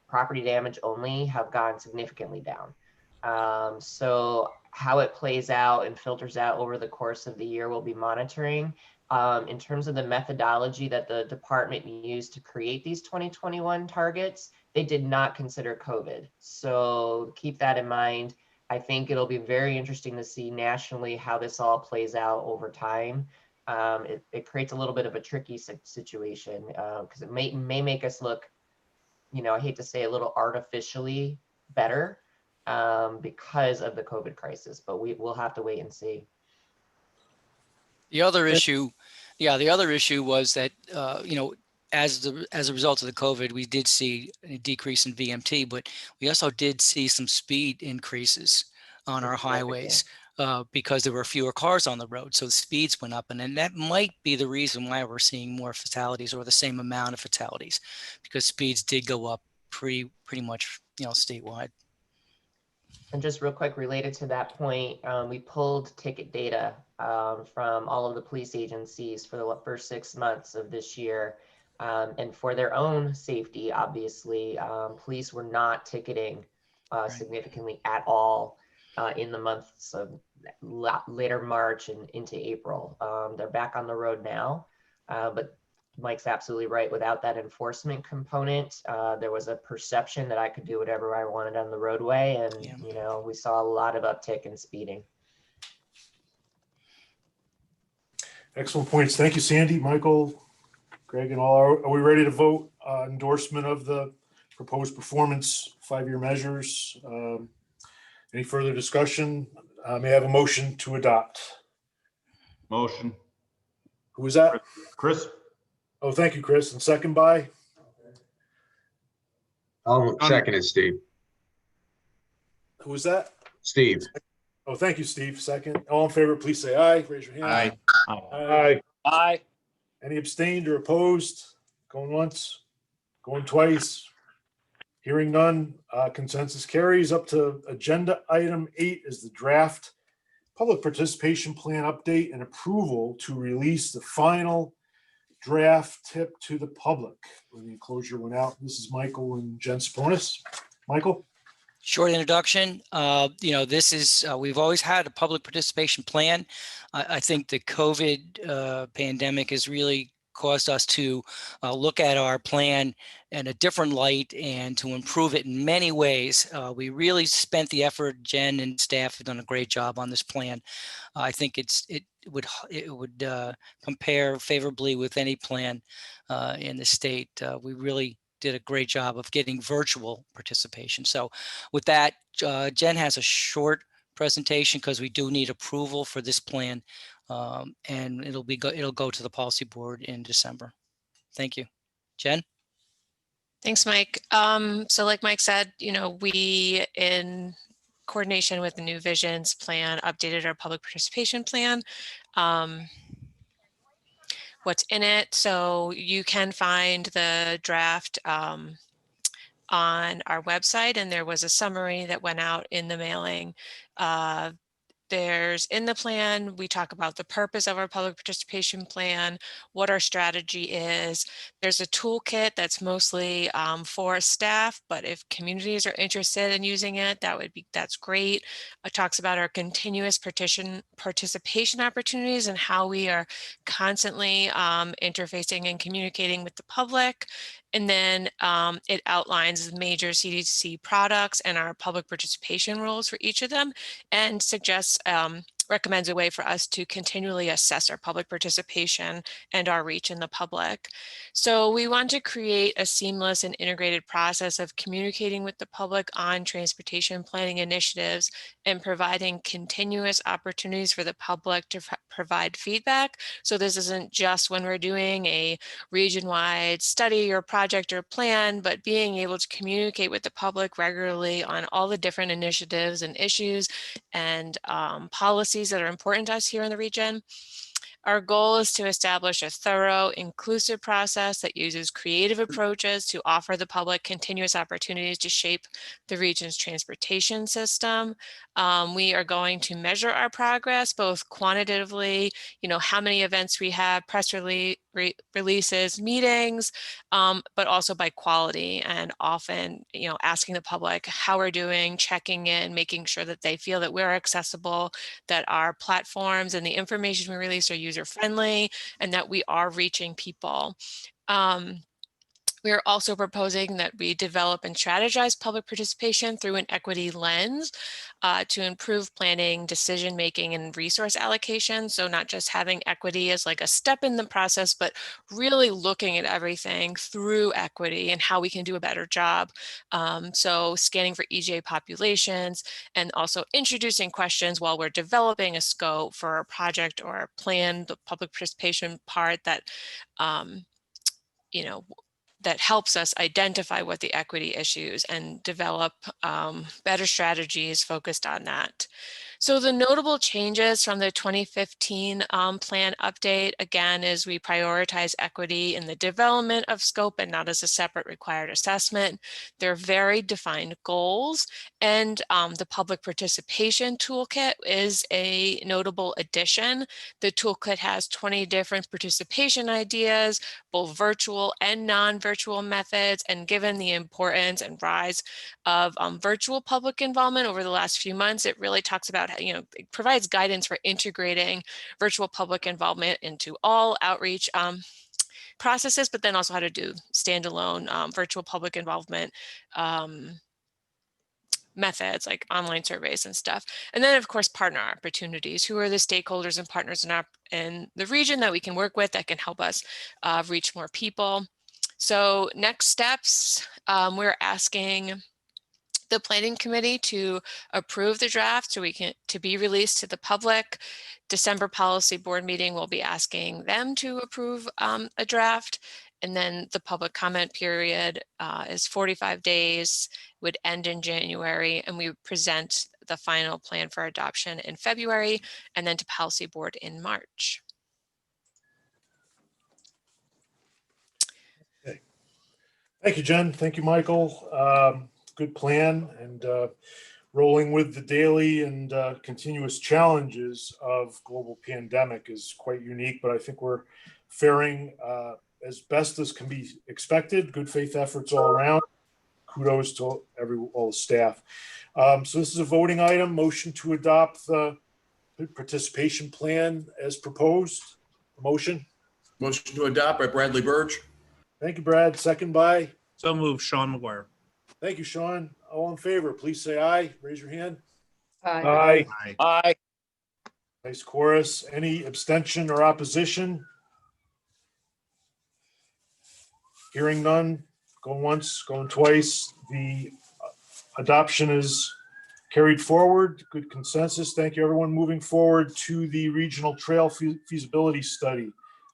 Property damage only have gone significantly down. So how it plays out and filters out over the course of the year, we'll be monitoring. In terms of the methodology that the department used to create these 2021 targets, they did not consider COVID. So keep that in mind. I think it'll be very interesting to see nationally how this all plays out over time. It creates a little bit of a tricky situation because it may make us look, you know, I hate to say a little artificially better because of the COVID crisis, but we'll have to wait and see. The other issue was that, you know, as a result of the COVID, we did see a decrease in VMT, but we also did see some speed increases on our highways because there were fewer cars on the road. So the speeds went up, and then that might be the reason why we're seeing more fatalities or the same amount of fatalities, because speeds did go up pretty much, you know, statewide. And just real quick, related to that point, we pulled ticket data from all of the police agencies for the first 6 months of this year. And for their own safety, obviously, police were not ticketing significantly at all in the months of later March and into April. They're back on the road now, but Mike's absolutely right. Without that enforcement component, there was a perception that I could do whatever I wanted on the roadway. And, you know, we saw a lot of uptick in speeding. Excellent points. Thank you, Sandy, Michael, Greg, and all. Are we ready to vote endorsement of the proposed performance 5-year measures? Any further discussion? May I have a motion to adopt? Motion. Who was that? Chris? Oh, thank you, Chris. And second by? I'll second it, Steve. Who was that? Steve. Oh, thank you, Steve. Second. All in favor, please say aye. Raise your hand. Aye. Aye. Any abstained or opposed? Going once, going twice. Hearing none, consensus carries. Up to agenda item 8 is the draft public participation plan update and approval to release the final draft tip to the public. The enclosure went out. This is Michael and Jen Saponis. Michael? Short introduction. You know, this is, we've always had a public participation plan. I think the COVID pandemic has really caused us to look at our plan in a different light and to improve it in many ways. We really spent the effort. Jen and staff have done a great job on this plan. I think it would compare favorably with any plan in the state. We really did a great job of getting virtual participation. So with that, Jen has a short presentation because we do need approval for this plan, and it'll go to the policy board in December. Thank you. Jen? Thanks, Mike. So like Mike said, you know, we, in coordination with the New Visions plan, updated our public participation plan. What's in it. So you can find the draft on our website, and there was a summary that went out in the mailing. There's in the plan, we talk about the purpose of our public participation plan, what our strategy is. There's a toolkit that's mostly for staff, but if communities are interested in using it, that's great. It talks about our continuous participation opportunities and how we are constantly interfacing and communicating with the public. And then it outlines the major CDC products and our public participation rules for each of them, and suggests, recommends a way for us to continually assess our public participation and our reach in the public. So we want to create a seamless and integrated process of communicating with the public on transportation planning initiatives and providing continuous opportunities for the public to provide feedback. So this isn't just when we're doing a region-wide study or project or plan, but being able to communicate with the public regularly on all the different initiatives and issues and policies that are important to us here in the region. Our goal is to establish a thorough, inclusive process that uses creative approaches to offer the public continuous opportunities to shape the region's transportation system. We are going to measure our progress, both quantitatively, how many events we have, press releases, meetings, but also by quality, and often, asking the public how we're doing, checking in, making sure that they feel that we're accessible, that our platforms and the information we release are user-friendly, and that we are reaching people. We are also proposing that we develop and strategize public participation through an equity lens to improve planning, decision-making, and resource allocation. So not just having equity as like a step in the process, but really looking at everything through equity and how we can do a better job. So scanning for EJ populations, and also introducing questions while we're developing a scope for a project or a plan, the public participation part that, that helps us identify what the equity issues and develop better strategies focused on that. So the notable changes from the 2015 plan update, again, is we prioritize equity in the development of scope and not as a separate required assessment. There are very defined goals, and the public participation toolkit is a notable addition. The toolkit has 20 different participation ideas, both virtual and non-virtual methods, and given the importance and rise of virtual public involvement over the last few months, it really talks about, it provides guidance for integrating virtual public involvement into all outreach processes, but then also how to do standalone virtual public involvement methods like online surveys and stuff. And then of course, partner opportunities. Who are the stakeholders and partners in the region that we can work with that can help us reach more people? So next steps, we're asking the planning committee to approve the draft so we can to be released to the public. December policy board meeting will be asking them to approve a draft, and then the public comment period is 45 days, would end in January, and we would present the final plan for adoption in February, and then to policy board in March. Okay. Thank you, Jen. Thank you, Michael. Good plan, and rolling with the daily and continuous challenges of global pandemic is quite unique, but I think we're faring as best as can be expected. Good faith efforts all around. Kudos to all the staff. So this is a voting item, motion to adopt the participation plan as proposed. Motion. Motion to adopt by Bradley Burge. Thank you, Brad. Second by? So moved, Sean McGuire. Thank you, Sean. All in favor, please say aye. Raise your hand. Aye. Aye. Nice chorus. Any abstention or opposition? Hearing none. Going once, going twice. The adoption is carried forward. Good consensus. Thank you, everyone. Moving forward to the regional trail feasibility study.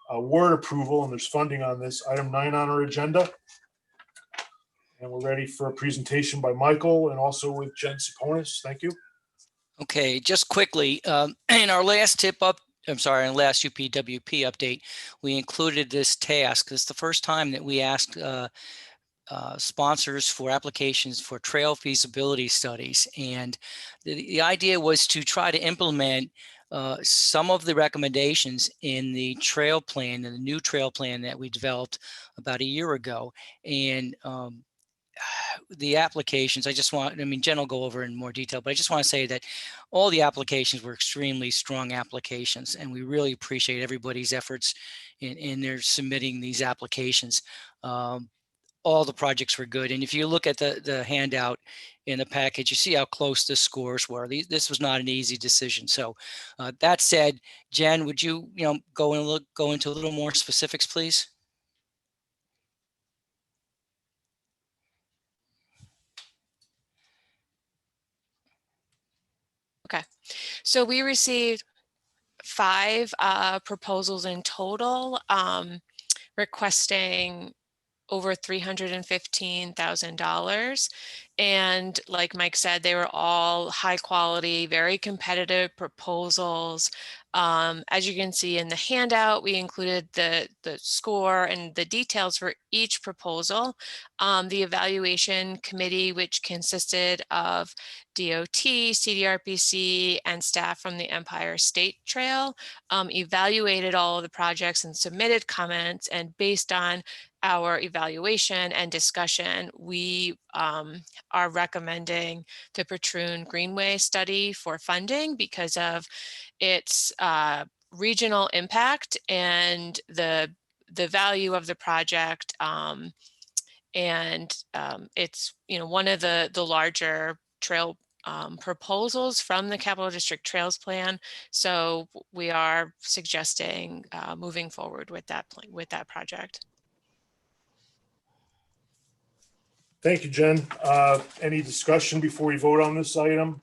Award approval, and there's funding on this. Item 9 on our agenda. And we're ready for a presentation by Michael and also with Jen Saponis. Thank you. Okay, just quickly, in our last in last UPWP update, we included this task. It's the first time that we asked sponsors for applications for trail feasibility studies. And the idea was to try to implement some of the recommendations in the trail plan, in the new trail plan that we developed about a year ago. And the applications, Jen will go over in more detail, but I just want to say that all the applications were extremely strong applications, and we really appreciate everybody's efforts in their submitting these applications. All the projects were good. And if you look at the handout in the package, you see how close the scores were. This was not an easy decision. So that said, Jen, would you, go into a little more specifics, please? Okay, so we received 5 proposals in total, requesting over $315,000. And like Mike said, they were all high quality, very competitive proposals. As you can see in the handout, we included the score and the details for each proposal. The evaluation committee, which consisted of DOT, CDRPC, and staff from the Empire State Trail, evaluated all of the projects and submitted comments. And based on our evaluation and discussion, we are recommending the Patroon Greenway study for funding because of its regional impact and the value of the project. It's one of the larger trail proposals from the Capital District Trails Plan. So we are suggesting moving forward with that project. Thank you, Jen. Any discussion before we vote on this item?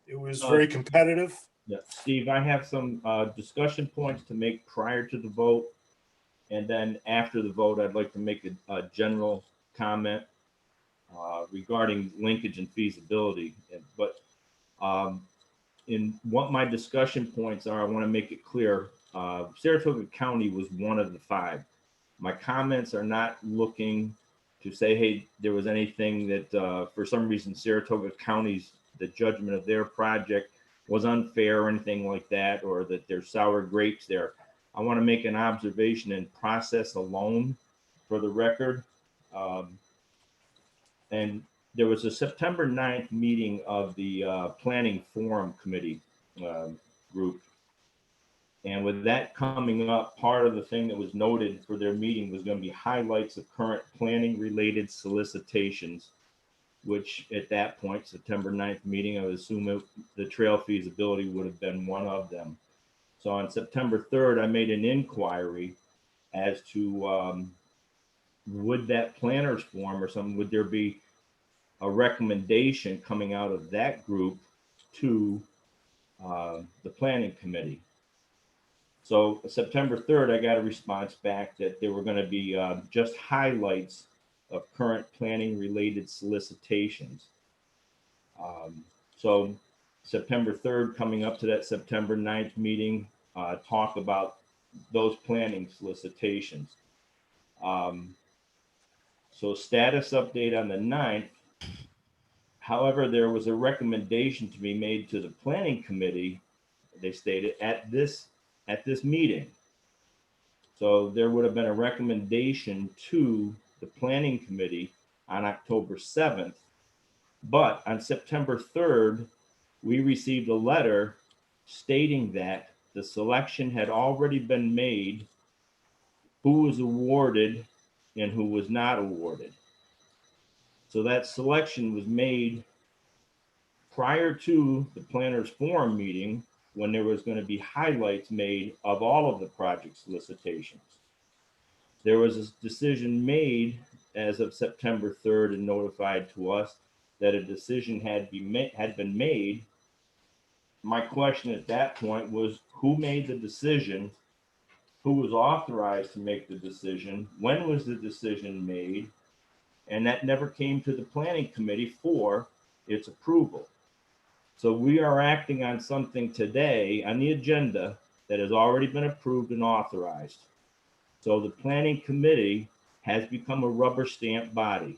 It was very competitive. Yeah, Steve, I have some discussion points to make prior to the vote. And then after the vote, I'd like to make a general comment regarding linkage and feasibility. But in what my discussion points are, I want to make it clear, Saratoga County was one of the 5. My comments are not looking to say, hey, there was anything that for some reason Saratoga County's, the judgment of their project was unfair or anything like that, or that there's sour grapes there. I want to make an observation in process alone for the record. And there was a September 9th meeting of the Planning Forum Committee group. And with that coming up, part of the thing that was noted for their meeting was going to be highlights of current planning related solicitations, which at that point, September 9th meeting, I would assume the trail feasibility would have been one of them. So on September 3rd, I made an inquiry as to would that planners forum or something, would there be a recommendation coming out of that group to the planning committee? So September 3rd, I got a response back that there were going to be just highlights of current planning related solicitations. So September 3rd, coming up to that September 9th meeting, talk about those planning solicitations. So status update on the 9th. However, there was a recommendation to be made to the planning committee, they stated, at this meeting. So there would have been a recommendation to the planning committee on October 7th. But on September 3rd, we received a letter stating that the selection had already been made, who was awarded and who was not awarded. So that selection was made prior to the planners forum meeting, when there was going to be highlights made of all of the project solicitations. There was a decision made as of September 3rd and notified to us that a decision had been made. My question at that point was, who made the decision? Who was authorized to make the decision? When was the decision made? And that never came to the planning committee for its approval. So we are acting on something today on the agenda that has already been approved and authorized. So the planning committee has become a rubber stamp body.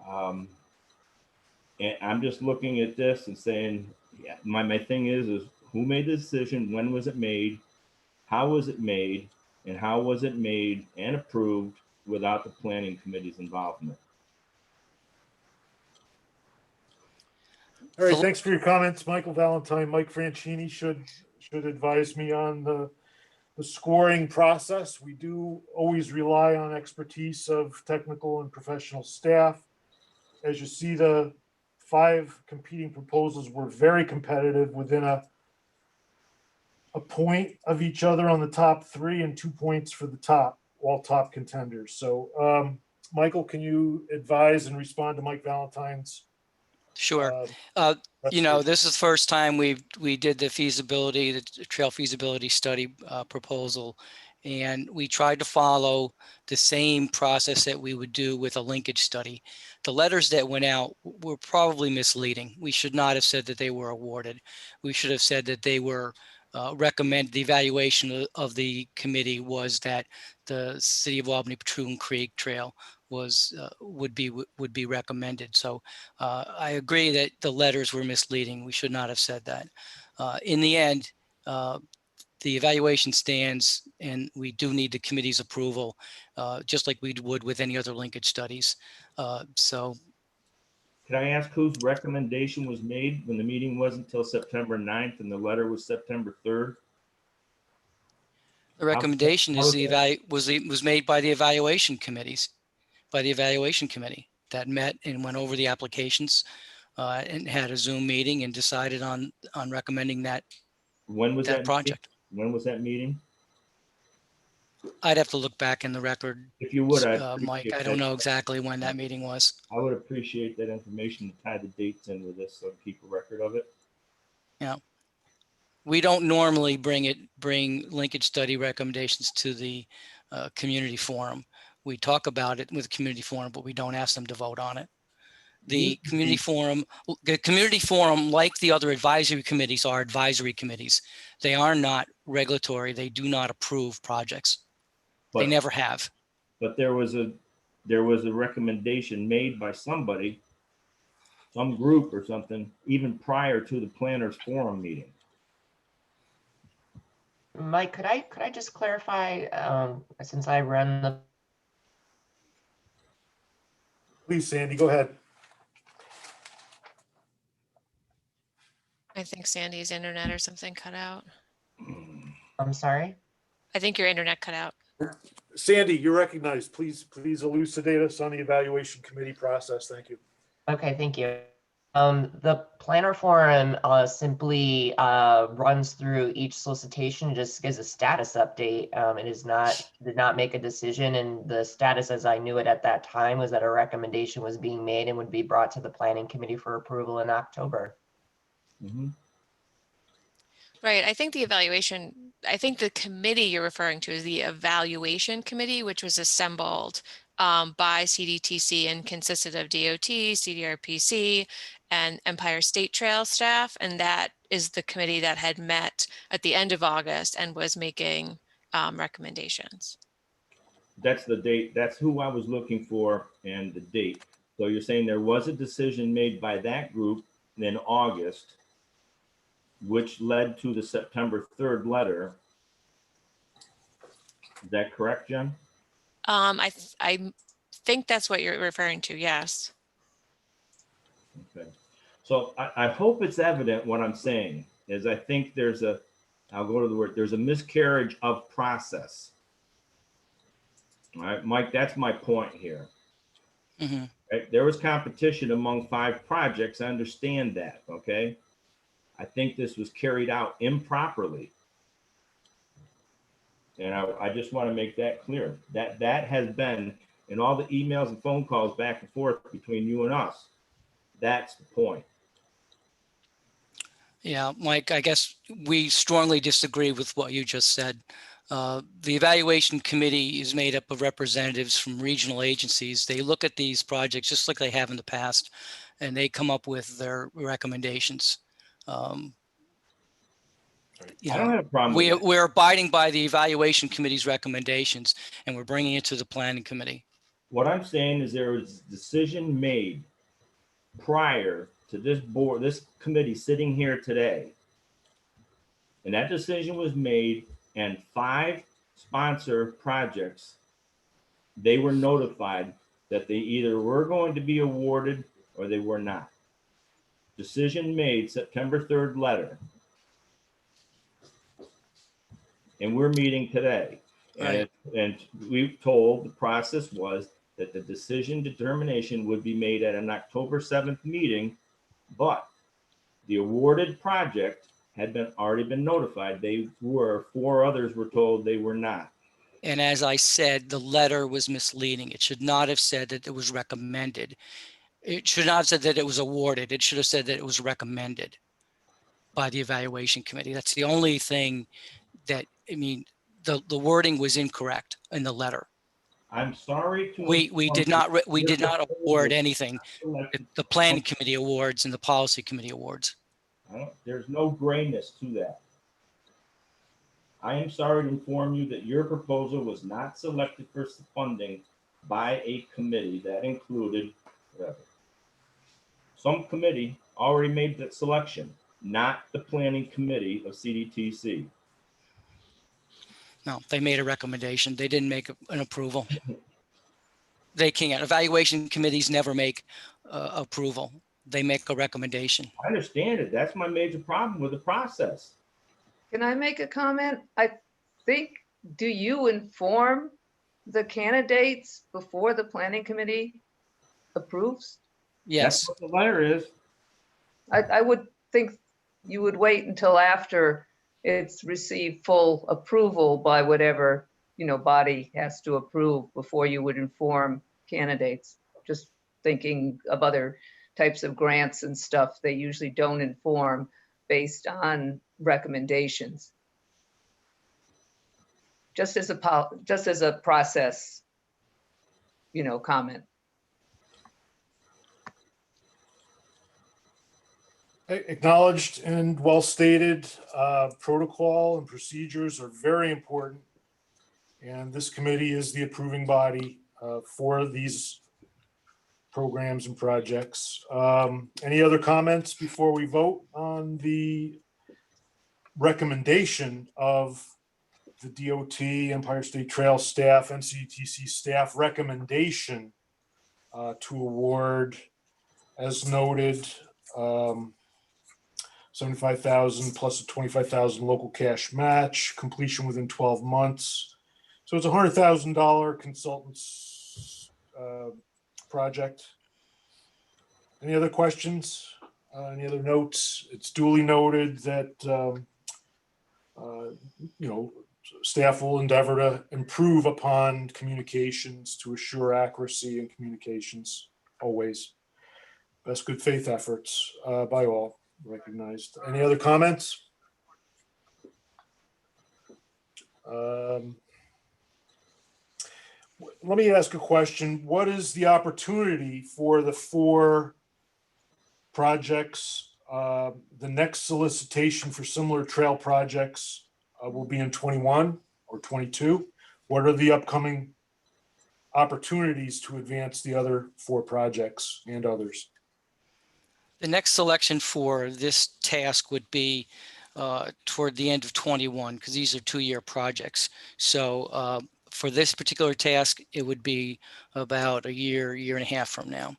And I'm just looking at this and saying, yeah, my thing is who made the decision? When was it made? How was it made? And how was it made and approved without the planning committee's involvement? All right, thanks for your comments, Michael Valentine. Mike Franchini should advise me on the scoring process. We do always rely on expertise of technical and professional staff. As you see, the 5 competing proposals were very competitive within a point of each other on the top 3 and 2 points for the all top contenders. So, Michael, can you advise and respond to Mike Valentine's? Sure. You know, this is the first time we did the trail feasibility study proposal, and we tried to follow the same process that we would do with a linkage study. The letters that went out were probably misleading. We should not have said that they were awarded. We should have said that they were recommended. The evaluation of the committee was that the City of Albany Petroleum Creek Trail would be recommended. So I agree that the letters were misleading. We should not have said that. In the end, the evaluation stands, and we do need the committee's approval, just like we would with any other linkage studies. So, can I ask whose recommendation was made when the meeting wasn't until September 9th and the letter was September 3rd? the recommendation was made by the evaluation committees, by the evaluation committee that met and went over the applications and had a Zoom meeting and decided on recommending that. When was that project? Meeting? When was that meeting? I'd have to look back in the record. If you would, Mike, I don't know exactly when that meeting was. I would appreciate that information to tie the dates in with this so I can keep a record of it. Yeah. We don't normally bring linkage study recommendations to the community forum. We talk about it with the community forum, but we don't ask them to vote on it. The community forum, like the other advisory committees, are advisory committees. They are not regulatory. They do not approve projects. They never have. But there was a recommendation made by somebody, some group or something, even prior to the planners forum meeting. Mike, could I just clarify, since I run the. Please, Sandy, go ahead. I think Sandy's internet or something cut out. I'm sorry? I think your internet cut out. Sandy, you're recognized. Please elucidate us on the evaluation committee process. Thank you. Okay, thank you. The planner forum simply runs through each solicitation, just gives a status update. It did not make a decision, and the status as I knew it at that time was that a recommendation was being made and would be brought to the planning committee for approval in October. Mm-hmm. Right. I think the committee you're referring to is the evaluation committee, which was assembled by CDTC and consisted of DOT, CDRPC, and Empire State Trail staff. And that is the committee that had met at the end of August and was making recommendations. That's the date. That's who I was looking for and the date. So you're saying there was a decision made by that group in August, which led to the September 3rd letter. Is that correct, Jen? I think that's what you're referring to. Yes. Okay. So I hope it's evident what I'm saying is I think I'll go to the word, there's a miscarriage of process. All right, Mike, that's my point here. Mm-hmm. Right? There was competition among 5 projects. I understand that. Okay. I think this was carried out improperly. And I just want to make that clear. That has been in all the emails and phone calls back and forth between you and us. That's the point. Yeah, Mike, I guess we strongly disagree with what you just said. The evaluation committee is made up of representatives from regional agencies. They look at these projects just like they have in the past, and they come up with their recommendations. All you I don't know, have a problem with that. we're abiding by the evaluation committee's recommendations, and we're bringing it to the planning committee. What I'm saying is there was a decision made prior to this board, this committee sitting here today. And that decision was made, and 5 sponsor projects, they were notified that they either were going to be awarded or they were not. Decision made September 3rd letter. And we're meeting today. Right. And we told the process was that the decision determination would be made at an October 7th meeting, but the awarded project had already been notified. They were, 4 others were told they were not. And as I said, the letter was misleading. It should not have said that it was recommended. It should not have said that it was awarded. It should have said that it was recommended by the evaluation committee. That's the only thing that, I mean, the wording was incorrect in the letter. I'm sorry to. We did not award anything. The planning committee awards and the policy committee awards. There's no grayness to that. I am sorry to inform you that your proposal was not selected for funding by a committee that included whatever. Some committee already made that selection, not the planning committee of CDTC. No, they made a recommendation. They didn't make an approval. They can't. Evaluation committees never make approval. They make a recommendation. I understand it. That's my major problem with the process. Can I make a comment? I think, do you inform the candidates before the planning committee approves? Yes. That's what the letter is. I would think you would wait until after it's received full approval by whatever, body has to approve before you would inform candidates. Just thinking of other types of grants and stuff, they usually don't inform based on recommendations. Just as a process, comment. Acknowledged and well stated. Protocol and procedures are very important. And this committee is the approving body for these programs and projects. Any other comments before we vote on the recommendation of the DOT, Empire State Trail staff, NCTC staff recommendation to award, as noted, 75,000 plus a 25,000 local cash match, completion within 12 months. So it's a $100,000 consultants project. Any other questions? Any other notes? It's duly noted that staff will endeavor to improve upon communications to assure accuracy in communications always. Best good faith efforts by all recognized. Any other comments? Let me ask a question. What is the opportunity for the 4 projects? The next solicitation for similar trail projects will be in 21 or 22. What are the upcoming opportunities to advance the other 4 projects and others? The next selection for this task would be toward the end of 21, because these are 2-year projects. So for this particular task, it would be about a year and a half from now.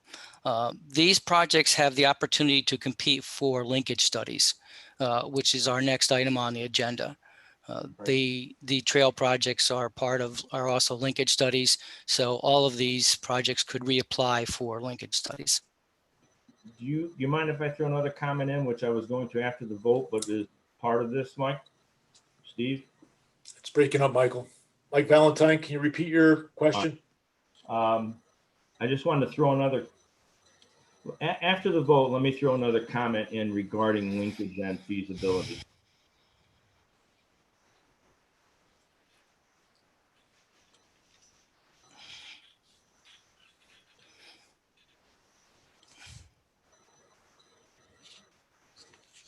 These projects have the opportunity to compete for linkage studies, which is our next item on the agenda. The trail projects are also linkage studies. So all of these projects could reapply for linkage studies. Do you mind if I throw another comment in, which I was going to after the vote, but is part of this, Mike? Steve? It's breaking up, Michael. Mike Valentine, can you repeat your question? I just wanted to throw another, after the vote, let me throw another comment in regarding linkage and feasibility.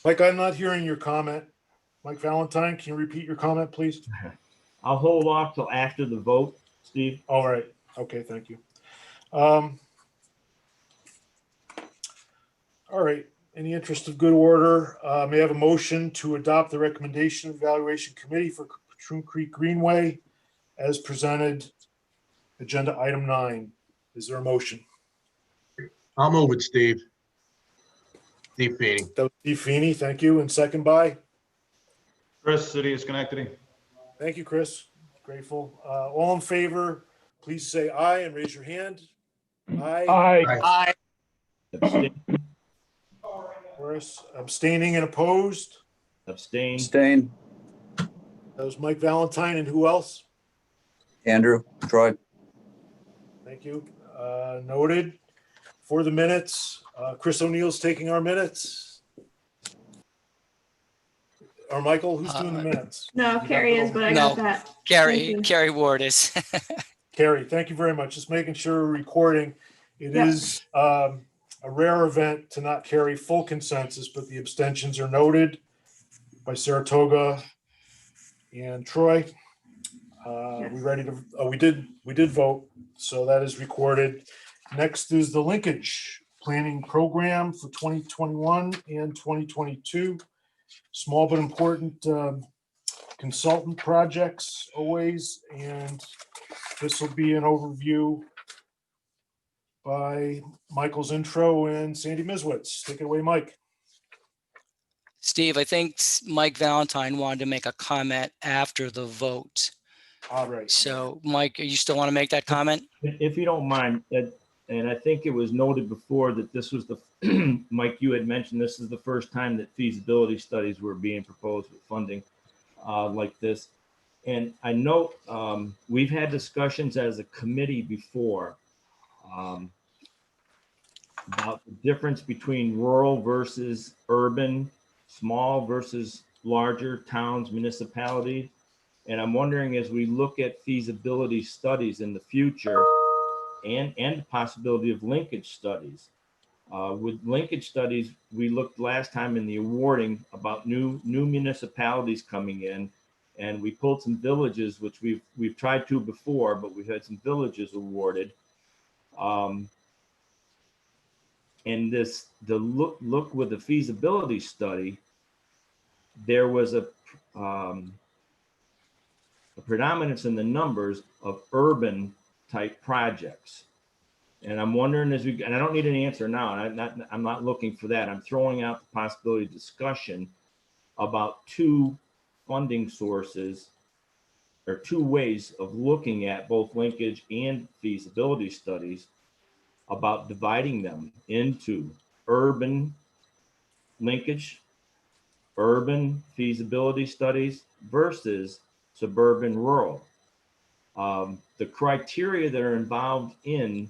Mike, I'm not hearing your comment. Mike Valentine, can you repeat your comment, please? I'll hold off till after the vote, Steve. All right. Okay, thank you. All right. In the interest of good order, may I have a motion to adopt the recommendation of evaluation committee for Patroon Creek Greenway as presented, agenda item 9. Is there a motion? I'll move it, Steve. Steve Feeney. That was Steve Feeney, thank you. And second by? Chris, City of Schenectady. Thank you, Chris. Grateful. All in favor, please say aye and raise your hand. Aye. Aye. Abstain. Chris, abstaining and opposed. Abstain. Abstain. That was Mike Valentine and who else? Andrew, Troy. Thank you. Noted. For the minutes, Chris O'Neill's taking our minutes. Or Michael, who's doing the minutes? No, Carrie is, but I No. got that. Thank you. Carrie Ward is. Carrie, thank you very much. Just making sure we're recording. It Yep. is a rare event to not carry full consensus, but the abstentions are noted by Saratoga and Troy. We ready to, we did vote, so that is recorded. Next is the Linkage Planning Program for 2021 and 2022. Small but important consultant projects always, and this will be an overview by Michael's intro and Sandy Miswitz. Take it away, Mike. Steve, I think Mike Valentine wanted to make a comment after the vote. All right. So Mike, you still want to make that comment? If you don't mind, and I think it was noted before that this was the, Mike, you had mentioned this is the first time that feasibility studies were being proposed with funding like this. And I know we've had discussions as a committee before about the difference between rural versus urban, small versus larger towns, municipalities. And I'm wondering, as we look at feasibility studies in the future and the possibility of linkage studies, with linkage studies, we looked last time in the awarding about new municipalities coming in, and we pulled some villages, which we've tried to before, but we've had some villages awarded. And the look with the feasibility study, there was a predominance in the numbers of urban type projects. And I'm wondering and I don't need an answer now, and I'm not looking for that. I'm throwing out the possibility of discussion about two funding sources or two ways of looking at both linkage and feasibility studies, about dividing them into urban linkage, urban feasibility studies versus suburban rural. The criteria that are involved in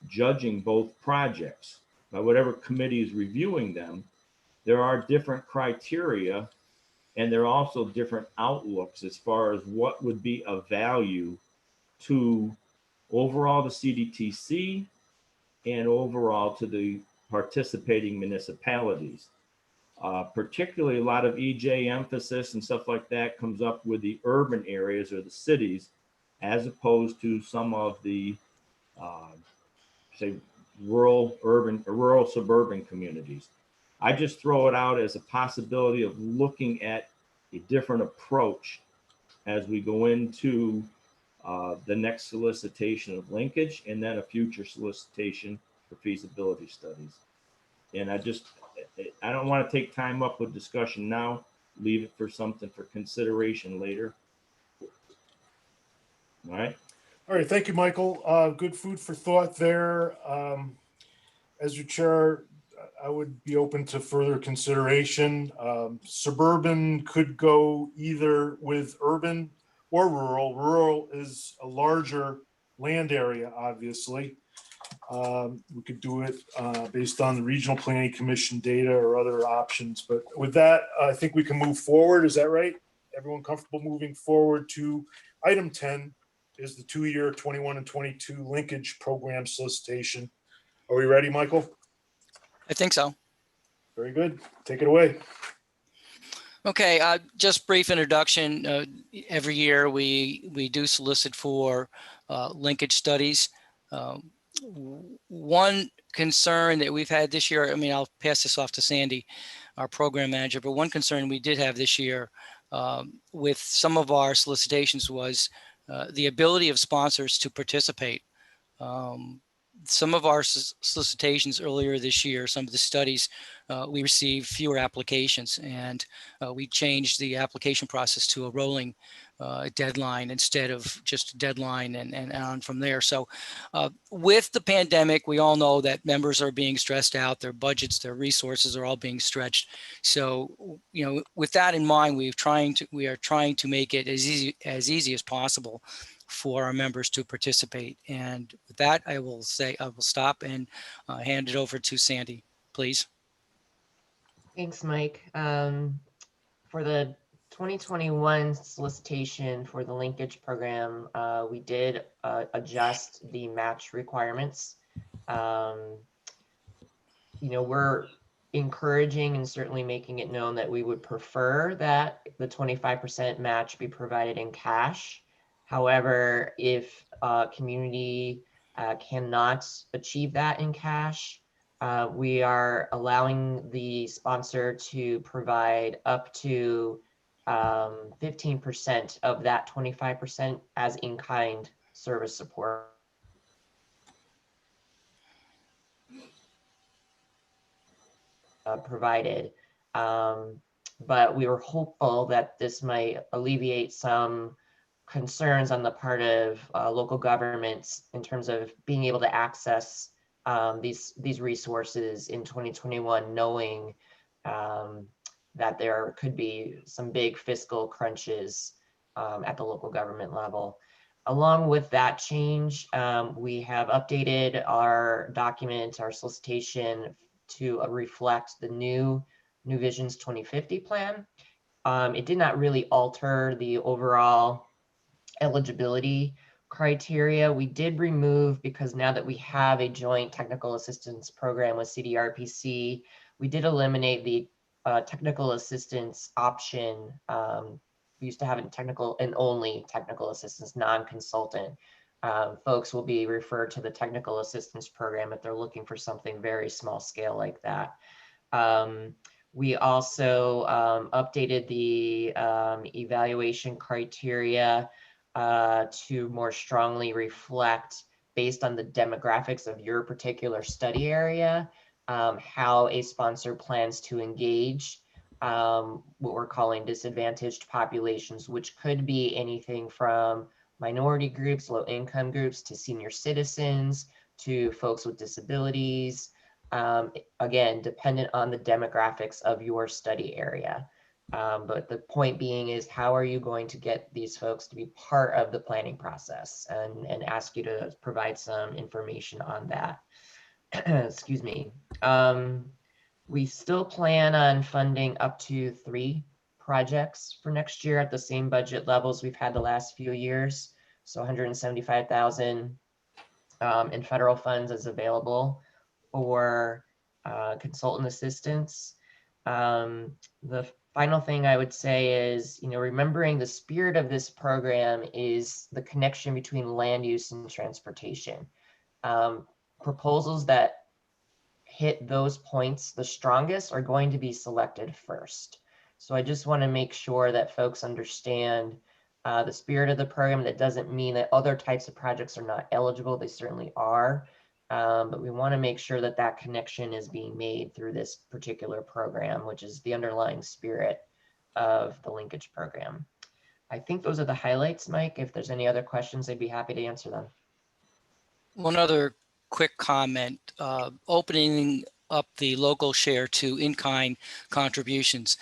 judging both projects by whatever committee is reviewing them, there are different criteria, and there are also different outlooks as far as what would be of value to overall the CDTC and overall to the participating municipalities. Particularly a lot of EJ emphasis and stuff like that comes up with the urban areas or the cities, as opposed to some of the, say, rural, urban, or rural suburban communities. I just throw it out as a possibility of looking at a different approach as we go into the next solicitation of linkage and then a future solicitation for feasibility studies. And I don't want to take time up with discussion now, leave it for something for consideration later. All right. All right, thank you, Michael. Good food for thought there. As your chair, I would be open to further consideration. Suburban could go either with urban or rural. Rural is a larger land area, obviously. We could do it based on the Regional Planning Commission data or other options. But with that, I think we can move forward. Is that right? Everyone comfortable moving forward to item 10 is the 2-year 21 and 22 linkage program solicitation. Are we ready, Michael? I think so. Very good. Take it away. Okay, just brief introduction. Every year we do solicit for linkage studies. One concern that we've had this year, I mean, I'll pass this off to Sandy, our program manager, but one concern we did have this year with some of our solicitations was the ability of sponsors to participate. Some of our solicitations earlier this year, some of the studies, we received fewer applications, and we changed the application process to a rolling deadline instead of just a deadline and on from there. So with the pandemic, we all know that members are being stressed out, their budgets, their resources are all being stretched. So, you know, with that in mind, we are trying to make it as easy as possible for our members to participate. And with that, I will stop and hand it over to Sandy, please. Thanks, Mike. For the 2021 solicitation for the linkage program, we did adjust the match requirements. You know, we're encouraging and certainly making it known that we would prefer that the 25% match be provided in cash. However, if community cannot achieve that in cash, we are allowing the sponsor to provide up to 15% of that 25% as in-kind service support. Provided. But we were hopeful that this might alleviate some concerns on the part of local governments in terms of being able to access these resources in 2021, knowing that there could be some big fiscal crunches at the local government level. Along with that change, we have updated our document, our solicitation, to reflect the new Visions 2050 plan. It did not really alter the overall eligibility criteria. We did remove, because now that we have a joint technical assistance program with CDRPC, we did eliminate the technical assistance option. We used to have a technical and only technical assistance, non-consultant. Folks will be referred to the technical assistance program if they're looking for something very small scale like that. We also updated the evaluation criteria to more strongly reflect, based on the demographics of your particular study area, how a sponsor plans to engage what we're calling disadvantaged populations, which could be anything from minority groups, low income groups, to senior citizens, to folks with disabilities, again, dependent on the demographics of your study area. But the point being is, how are you going to get these folks to be part of the planning process, and ask you to provide some information on that. Excuse me. We still plan on funding up to 3 projects for next year at the same budget levels we've had the last few years. So 175,000 in federal funds is available for consultant assistance. The final thing I would say is, you know, remembering the spirit of this program is the connection between land use and transportation. Proposals that hit those points the strongest are going to be selected first. So I just want to make sure that folks understand the spirit of the program. That doesn't mean that other types of projects are not eligible. They certainly are. But we want to make sure that that connection is being made through this particular program, which is the underlying spirit of the linkage program. I think those are the highlights, Mike. If there's any other questions, I'd be happy to answer them. One other quick comment, opening up the local share to in-kind contributions.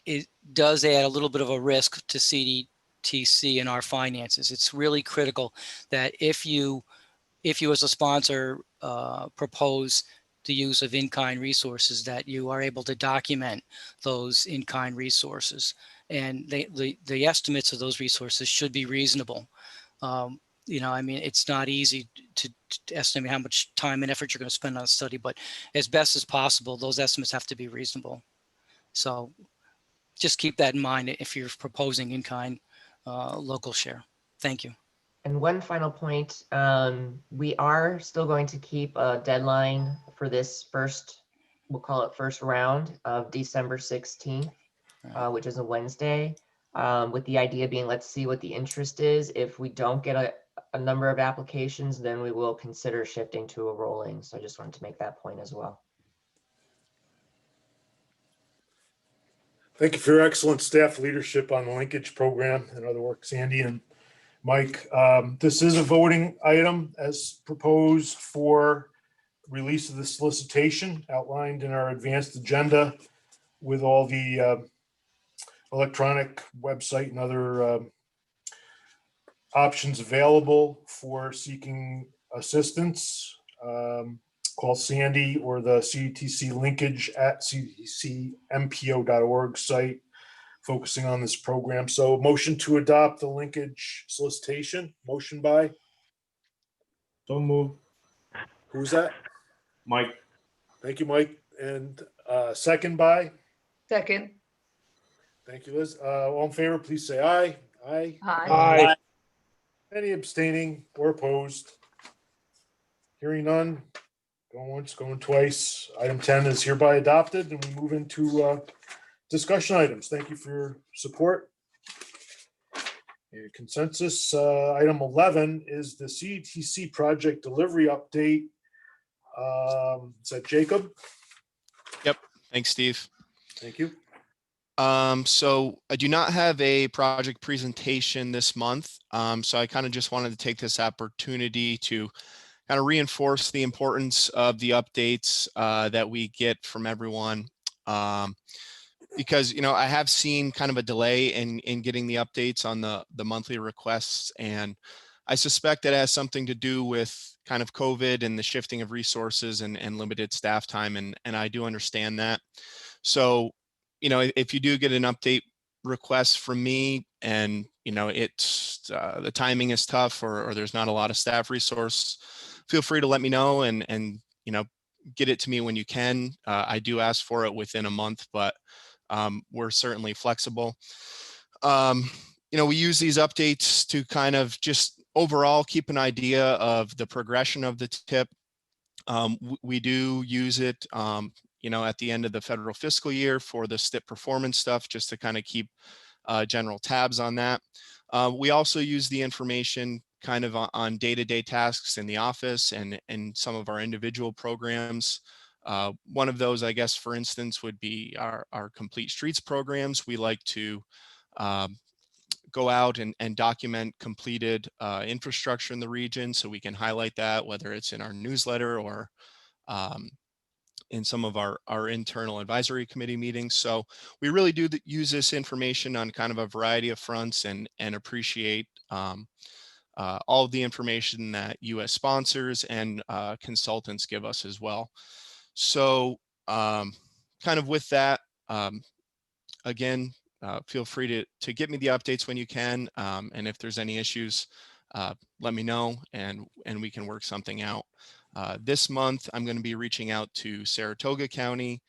It does add a little bit of a risk to CDTC and our finances. It's really critical that if you as a sponsor propose the use of in-kind resources, that you are able to document those in-kind resources, and the estimates of those resources should be reasonable. You know, I mean, it's not easy to estimate how much time and effort you're going to spend on a study, but as best as possible, those estimates have to be reasonable. So just keep that in mind if you're proposing in-kind local share. Thank you. And one final point, we are still going to keep a deadline for this first, we'll call it first round of December 16th, which is a Wednesday, with the idea being, let's see what the interest is. If we don't get a number of applications, then we will consider shifting to a rolling. So I just wanted to make that point as well. Thank you for your excellent staff leadership on the linkage program and other work, Sandy and Mike. This is a voting item as proposed for release of the solicitation outlined in our advanced agenda with all the electronic website and other options available for seeking assistance. Call Sandy or the CTC linkage at ctcmpo.org site focusing on this program. So motion to adopt the linkage solicitation. Motion by? So moved. Who's that? Mike. Thank you, Mike. And second by? Second. Thank you, Liz. All in favor, please say aye. Aye. Aye. Any abstaining or opposed? Hearing none. Going once, going twice. Item 10 is hereby adopted, and we move into discussion items. Thank you for your support. And consensus. Item 11 is the CTC project delivery update. Is that Jacob? Yep. Thanks, Steve. Thank you. So I do not have a project presentation this month. So I kind of just wanted to take this opportunity to kind of reinforce the importance of the updates that we get from everyone. Because, you know, I have seen kind of a delay in getting the updates on the monthly requests. And I suspect that has something to do with kind of COVID and the shifting of resources and limited staff time. And I do understand that. So, you know, if you do get an update request from me and, you know, it's the timing is tough or there's not a lot of staff resource, feel free to let me know and you know, get it to me when you can. I do ask for it within a month, but we're certainly flexible. You know, we use these updates to kind of just overall keep an idea of the progression of the TIP. We do use it, you know, at the end of the federal fiscal year for the STIP performance stuff, just to kind of keep general tabs on that. We also use the information kind of on day-to-day tasks in the office and some of our individual programs. One of those, I guess, for instance, would be our Complete Streets programs. We like to go out and document completed infrastructure in the region so we can highlight that, whether it's in our newsletter or in some of our internal advisory committee meetings. So we really do use this information on kind of a variety of fronts and appreciate all of the information that U.S. sponsors and consultants give us as well. So kind of with that, again, feel free to get me the updates when you can. And if there's any issues, let me know and we can work something out. This month, I'm going to be reaching out to Saratoga County,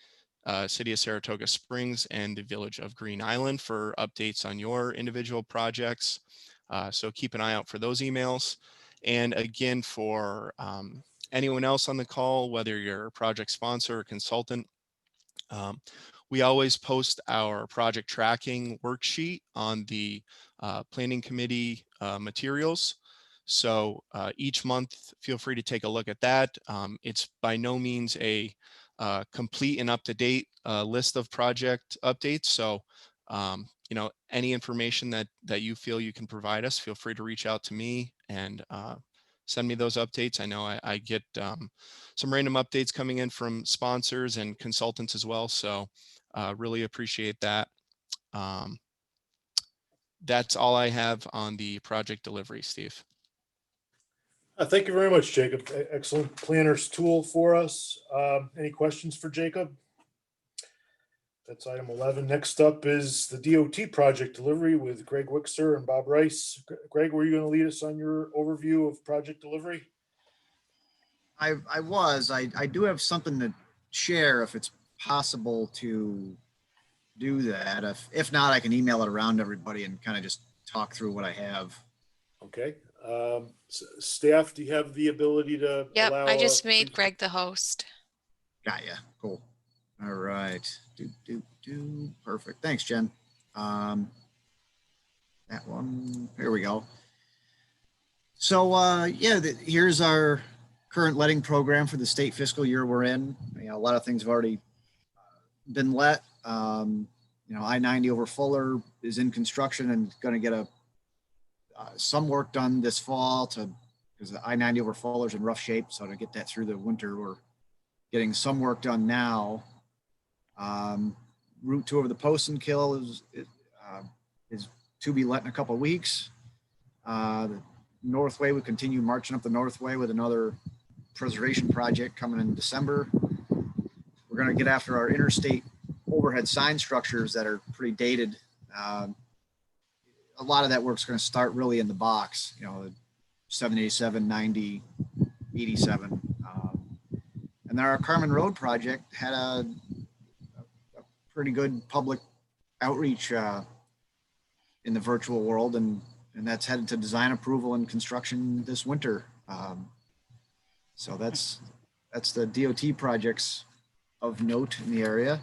City of Saratoga Springs, and the Village of Green Island for updates on your individual projects. So keep an eye out for those emails. And again, for anyone else on the call, whether you're a project sponsor or consultant, we always post our project tracking worksheet on the planning committee materials. So each month, feel free to take a look at that. It's by no means a complete and up-to-date list of project updates. So you know, any information that you feel you can provide us, feel free to reach out to me and send me those updates. I know I get some random updates coming in from sponsors and consultants as well. So really appreciate that. That's all I have on the project delivery, Steve. Thank you very much, Jacob. Excellent planner's tool for us. Any questions for Jacob? That's item 11. Next up is the DOT project delivery with Greg Wixer and Bob Rice. Greg, were you going to lead us on your overview of project delivery? I do have something to share if it's possible to do that. If not, I can email it around to everybody and kind of just talk through what I have. Okay. Staff, do you have the ability to Yep, allow? I just made Greg the host. Got ya. Cool. All right. Perfect. Thanks, Jen. That one. Here we go. So yeah, here's our current letting program for the state fiscal year we're in. You know, a lot of things have already been let. You know, I-90 over Fuller is in construction and going to get some work done this fall because the I-90 over Fuller is in rough shape. So to get that through the winter, we're getting some work done now. Route 2 over the Post and Kill is to be let in a couple of weeks. The Northway, we continue marching up the Northway with another preservation project coming in December. We're going to get after our interstate overhead sign structures that are pretty dated. A lot of that work's going to start really in the box, you know, 787, 90, 87. And then our Carmen Road project had a pretty good public outreach in the virtual world, and that's headed to design approval and construction this winter. So that's the DOT projects of note in the area.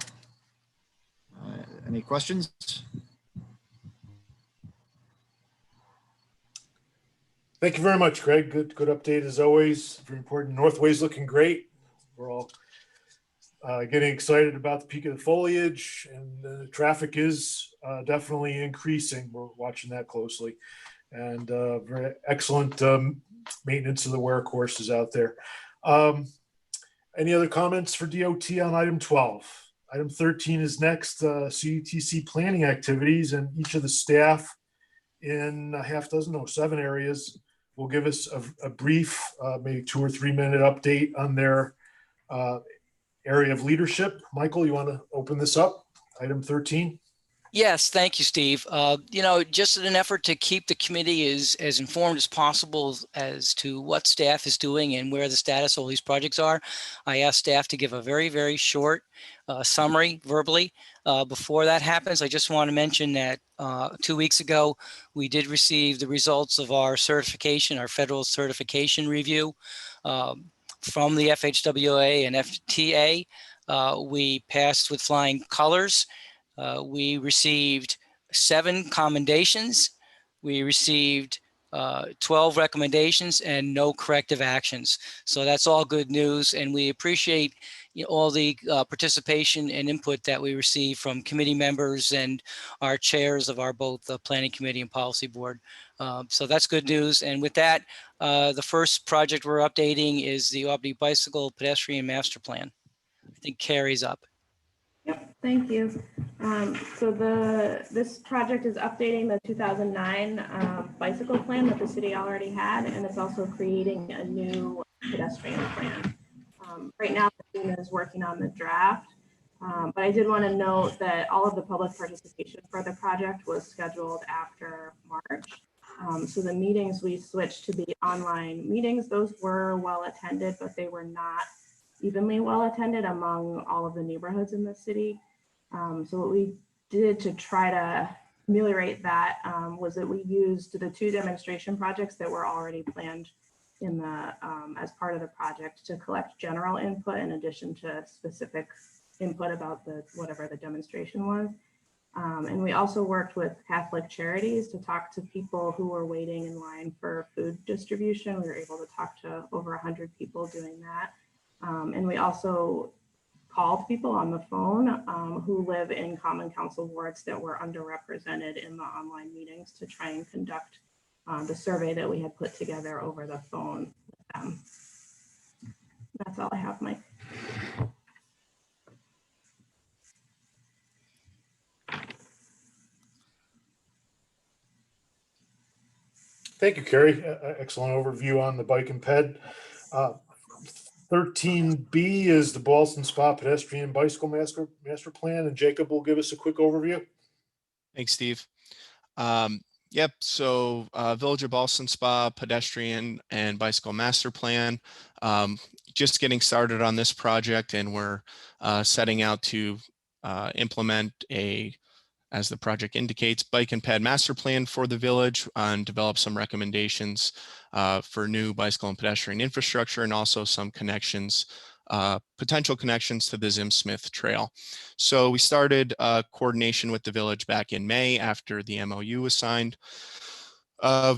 Any questions? Thank you very much, Greg. Good update as always. Very important. Northway's looking great. We're all getting excited about the peak of the foliage, and the traffic is definitely increasing. We're watching that closely, and very excellent maintenance of the wear courses out there. Any other comments for DOT on item 12? Item 13 is next, CUTC planning activities, and each of the staff in a half dozen, 7 areas will give us a brief, maybe 2 or 3 minute update on their area of leadership. Michael, you want to open this up? Item 13. Yes, thank you, Steve. You know, just in an effort to keep the committee as informed as possible as to what staff is doing and where the status of all these projects are, I asked staff to give a very, very short summary verbally. Before that happens, I just want to mention that 2 weeks ago, we did receive the results of our certification, our federal certification review from the FHWA and FTA. We passed with flying colors. We received 7 commendations. We received 12 recommendations and no corrective actions. So that's all good news. And we appreciate all the participation and input that we receive from committee members and our chairs of our both the Planning Committee and Policy Board. So that's good news. And with that, the first project we're updating is the Albany Bicycle Pedestrian Master Plan. I think Carrie's up. Yep, thank you. So this project is updating the 2009 bicycle plan that the city already had, and it's also creating a new pedestrian plan. Right now, the team is working on the draft, but I did want to note that all of the public participation for the project was scheduled after March. So the meetings we switched to be online meetings. Those were well attended, but they were not evenly well attended among all of the neighborhoods in the city. So what we did to try to ameliorate that was that we used the 2 demonstration projects that were already planned in the as part of the project to collect general input in addition to specific input about whatever the demonstration was. And we also worked with Catholic Charities to talk to people who were waiting in line for food distribution. We were able to talk to over 100 people doing that. And we also called people on the phone who live in Common Council wards that were underrepresented in the online meetings to try and conduct the survey that we had put together over the phone with them. That's all I have, Mike. Thank you, Carrie. Excellent overview on the bike and ped. 13B is the Ballston Spa Pedestrian Bicycle Master Plan, and Jacob will give us a quick overview. Thanks, Steve. Yep, so Village of Ballston Spa Pedestrian and Bicycle Master Plan. Just getting started on this project, and we're setting out to implement as the project indicates, bike and ped master plan for the village and develop some recommendations for new bicycle and pedestrian infrastructure, and also some connections, potential connections to the Zim Smith Trail. So we started coordination with the village back in May after the MOU was signed.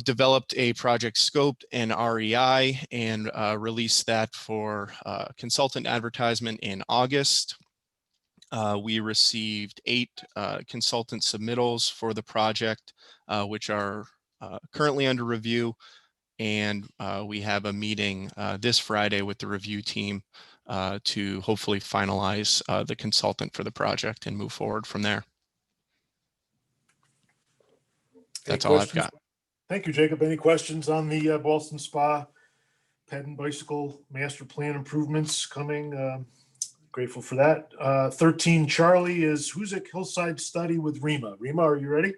Developed a project scope and REI and released that for consultant advertisement in August. We received 8 consultant submittals for the project, which are currently under review. And we have a meeting this Friday with the review team to hopefully finalize the consultant for the project and move forward from there. That's all I've got. Thank you, Jacob. Any questions on the Boston Spa ped and bicycle master plan improvements coming? Grateful for that. 13 Charlie is Hoosick Hillside Study with Rima. Rima, are you ready?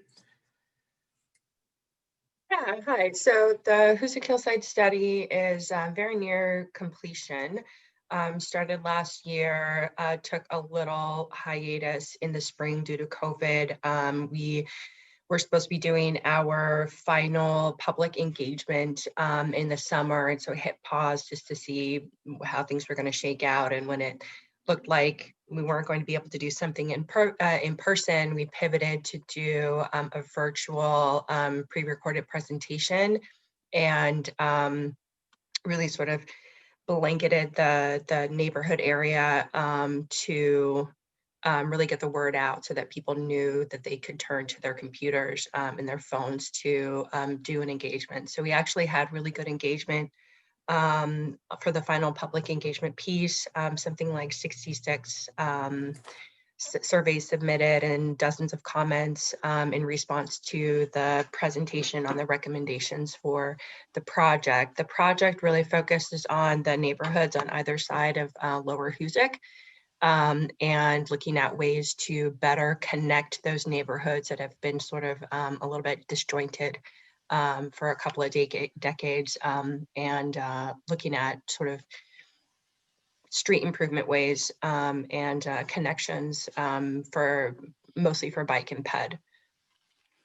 Yeah, hi. So the Hoosick Hillside Study is very near completion. Started last year, took a little hiatus in the spring due to COVID. We were supposed to be doing our final public engagement in the summer, and so hit pause just to see how things were going to shake out. And when it looked like we weren't going to be able to do something in person, we pivoted to do a virtual pre-recorded presentation, and really sort of blanketed the neighborhood area to really get the word out so that people knew that they could turn to their computers and their phones to do an engagement. So we actually had really good engagement for the final public engagement piece, something like 66 surveys submitted and dozens of comments in response to the presentation on the recommendations for the project. The project really focuses on the neighborhoods on either side of Lower Hoosick, and looking at ways to better connect those neighborhoods that have been sort of a little bit disjointed for a couple of decades, and looking at sort of street improvement ways and connections mostly for bike and ped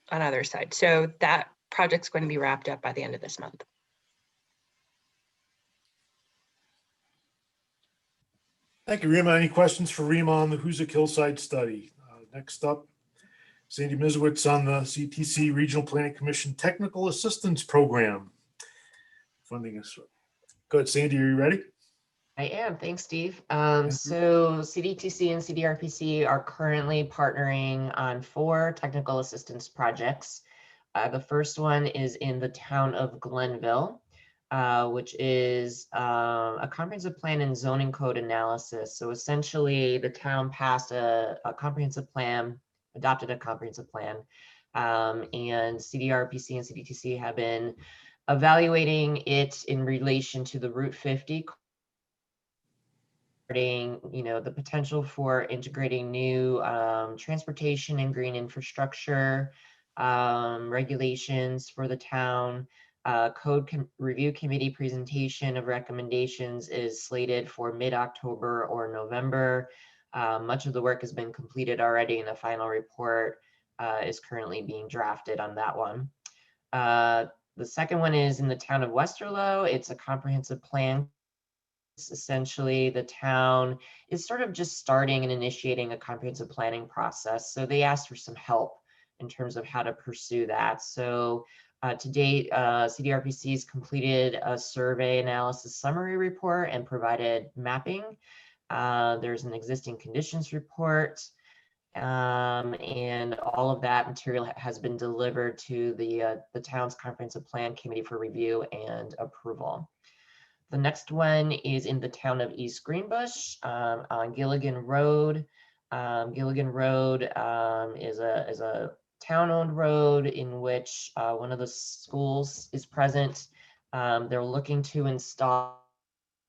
on either side. So that project's going to be wrapped up by the end of this month. Thank you, Rima. Any questions for Rima on the Hoosick Hillside Study? Next up, Sandy Mizowitz on the CTC Regional Planning Commission Technical Assistance Program. Funding is good. Sandy, are you ready? I am. Thanks, Steve. So CDTC and CDRPC are currently partnering on 4 technical assistance projects. The first one is in the town of Glenville, which is a comprehensive plan and zoning code analysis. So essentially, the town passed a comprehensive plan, adopted a comprehensive plan, and CDRPC and CDTC have been evaluating it in relation to the Route 50, the potential for integrating new transportation and green infrastructure regulations for the town. Review committee presentation of recommendations is slated for mid-October or November. Much of the work has been completed already, and the final report is currently being drafted on that one. The second one is in the town of Westerlo. It's a comprehensive plan. Essentially, the town is sort of just starting and initiating a comprehensive planning process. So they asked for some help in terms of how to pursue that. So to date, CDRPC has completed a survey analysis summary report and provided mapping. There's an existing conditions report, and all of that material has been delivered to the town's comprehensive plan committee for review and approval. The next one is in the town of East Greenbush on Gilligan Road. Gilligan Road is a town-owned road in which one of the schools is present. They're looking to install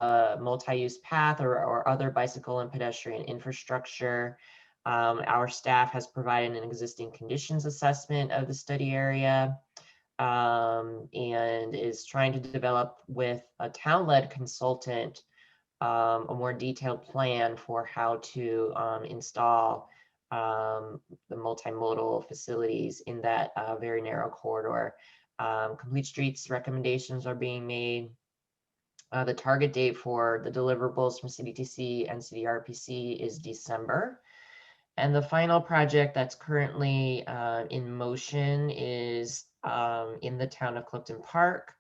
a multi-use path or other bicycle and pedestrian infrastructure. Our staff has provided an existing conditions assessment of the study area, and is trying to develop with a town-led consultant a more detailed plan for how to install the multimodal facilities in that very narrow corridor. Complete streets recommendations are being made. The target date for the deliverables from CDTC and CDRPC is December. And the final project that's currently in motion is in the town of Clifton Park.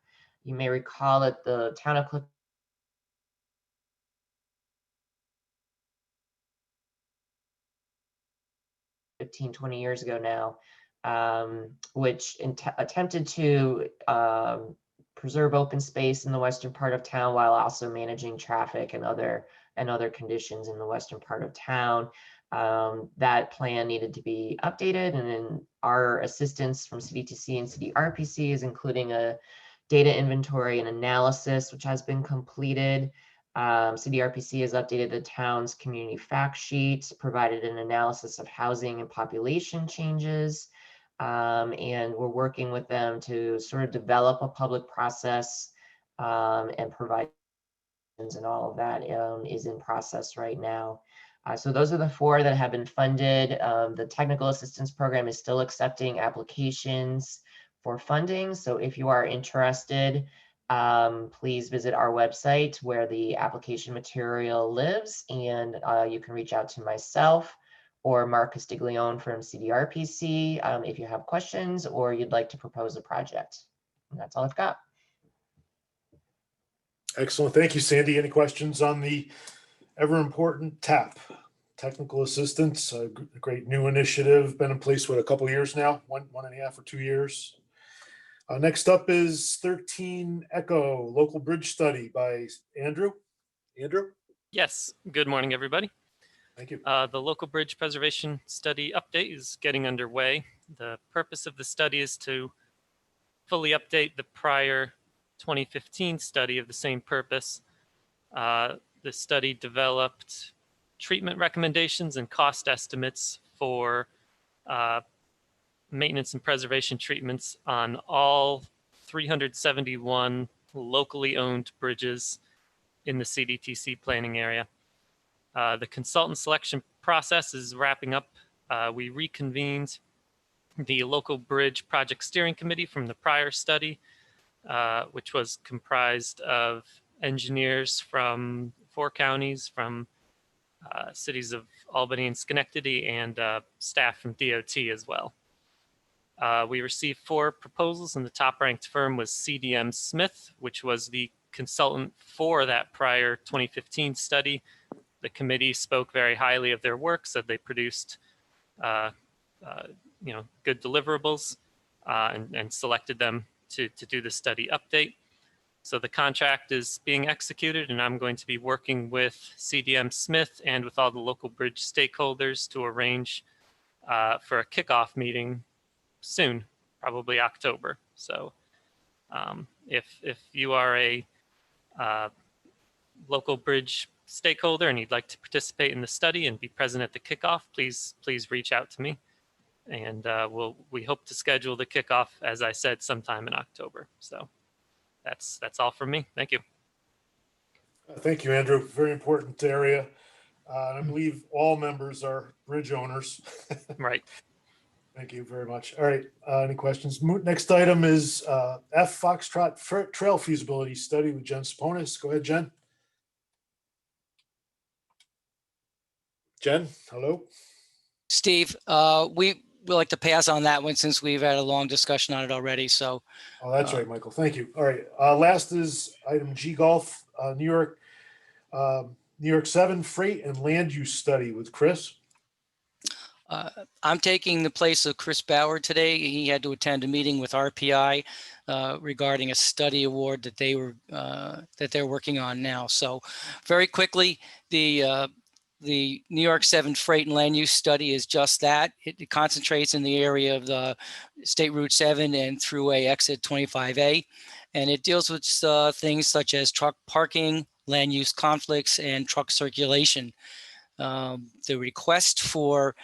You may recall that the town of Clifton 15-20 years ago now, which attempted to preserve open space in the western part of town while also managing traffic and other conditions in the western part of town. That plan needed to be updated, and then our assistance from CDTC and CDRPC is including a data inventory and analysis, which has been completed. CDRPC has updated the town's community fact sheet, provided an analysis of housing and population changes, and we're working with them to sort of develop a public process and provide, and all of that is in process right now. So those are the 4 that have been funded. The technical assistance program is still accepting applications for funding. So if you are interested, please visit our website where the application material lives, and you can reach out to myself or Mark Castiglione from CDRPC if you have questions or you'd like to propose a project. And that's all I've got. Excellent. Thank you, Sandy. Any questions on the ever important TAP, technical assistance? A great new initiative, been in place for a couple of years now, one and a half or 2 years. Next up is 13 Echo Local Bridge Study by Andrew. Andrew? Yes. Good morning, everybody. Thank you. The Local Bridge Preservation Study update is getting underway. The purpose of the study is to fully update the prior 2015 study of the same purpose. The study developed treatment recommendations and cost estimates for maintenance and preservation treatments on all 371 locally owned bridges in the CDTC planning area. The consultant selection process is wrapping up. We reconvened the local bridge project steering committee from the prior study, which was comprised of engineers from 4 counties, from cities of Albany and Schenectady, and staff from DOT as well. We received 4 proposals, and the top ranked firm was CDM Smith, which was the consultant for that prior 2015 study. The committee spoke very highly of their work, said they produced good deliverables, and selected them to do the study update. So the contract is being executed, and I'm going to be working with CDM Smith and with all the local bridge stakeholders to arrange for a kickoff meeting soon, probably October. So if you are a local bridge stakeholder and you'd like to participate in the study and be present at the kickoff, please reach out to me. And we hope to schedule the kickoff, as I said, sometime in October. So that's all from me. Thank you. Thank you, Andrew. Very important area. I believe all members are bridge owners. Right. Thank you very much. All right. Any questions? Next item is F Foxtrot Trail Feasibility Study with Jen Saponis. Go ahead, Jen. Jen, hello. Steve, we would like to pass on that one since we've had a long discussion on it already. So. Oh, that's right, Michael. Thank you. All right. Last is item G Golf, New York 7 Freight and Land Use Study with Chris. I'm taking the place of Chris Bauer today. He had to attend a meeting with RPI regarding a study award that they're working on now. So very quickly, the New York 7 Freight and Land Use Study is just that. It concentrates in the area of the State Route 7 and Thruway Exit 25A. And it deals with things such as truck parking, land use conflicts, and truck circulation. The request for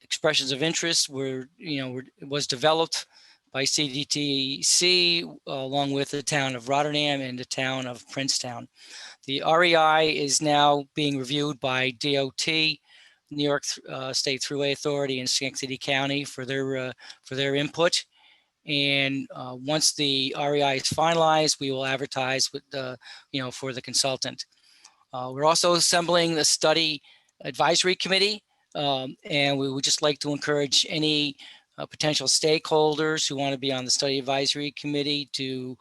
expressions of interest was developed by CDTC along with the town of Rotterdam and the town of Princetown. The REI is now being reviewed by DOT, New York State Thruway Authority and Schenectady County for their input. And once the REI is finalized, we will advertise with the, for the consultant. We're also assembling the study advisory committee, and we would just like to encourage any potential stakeholders who want to be on the study advisory committee to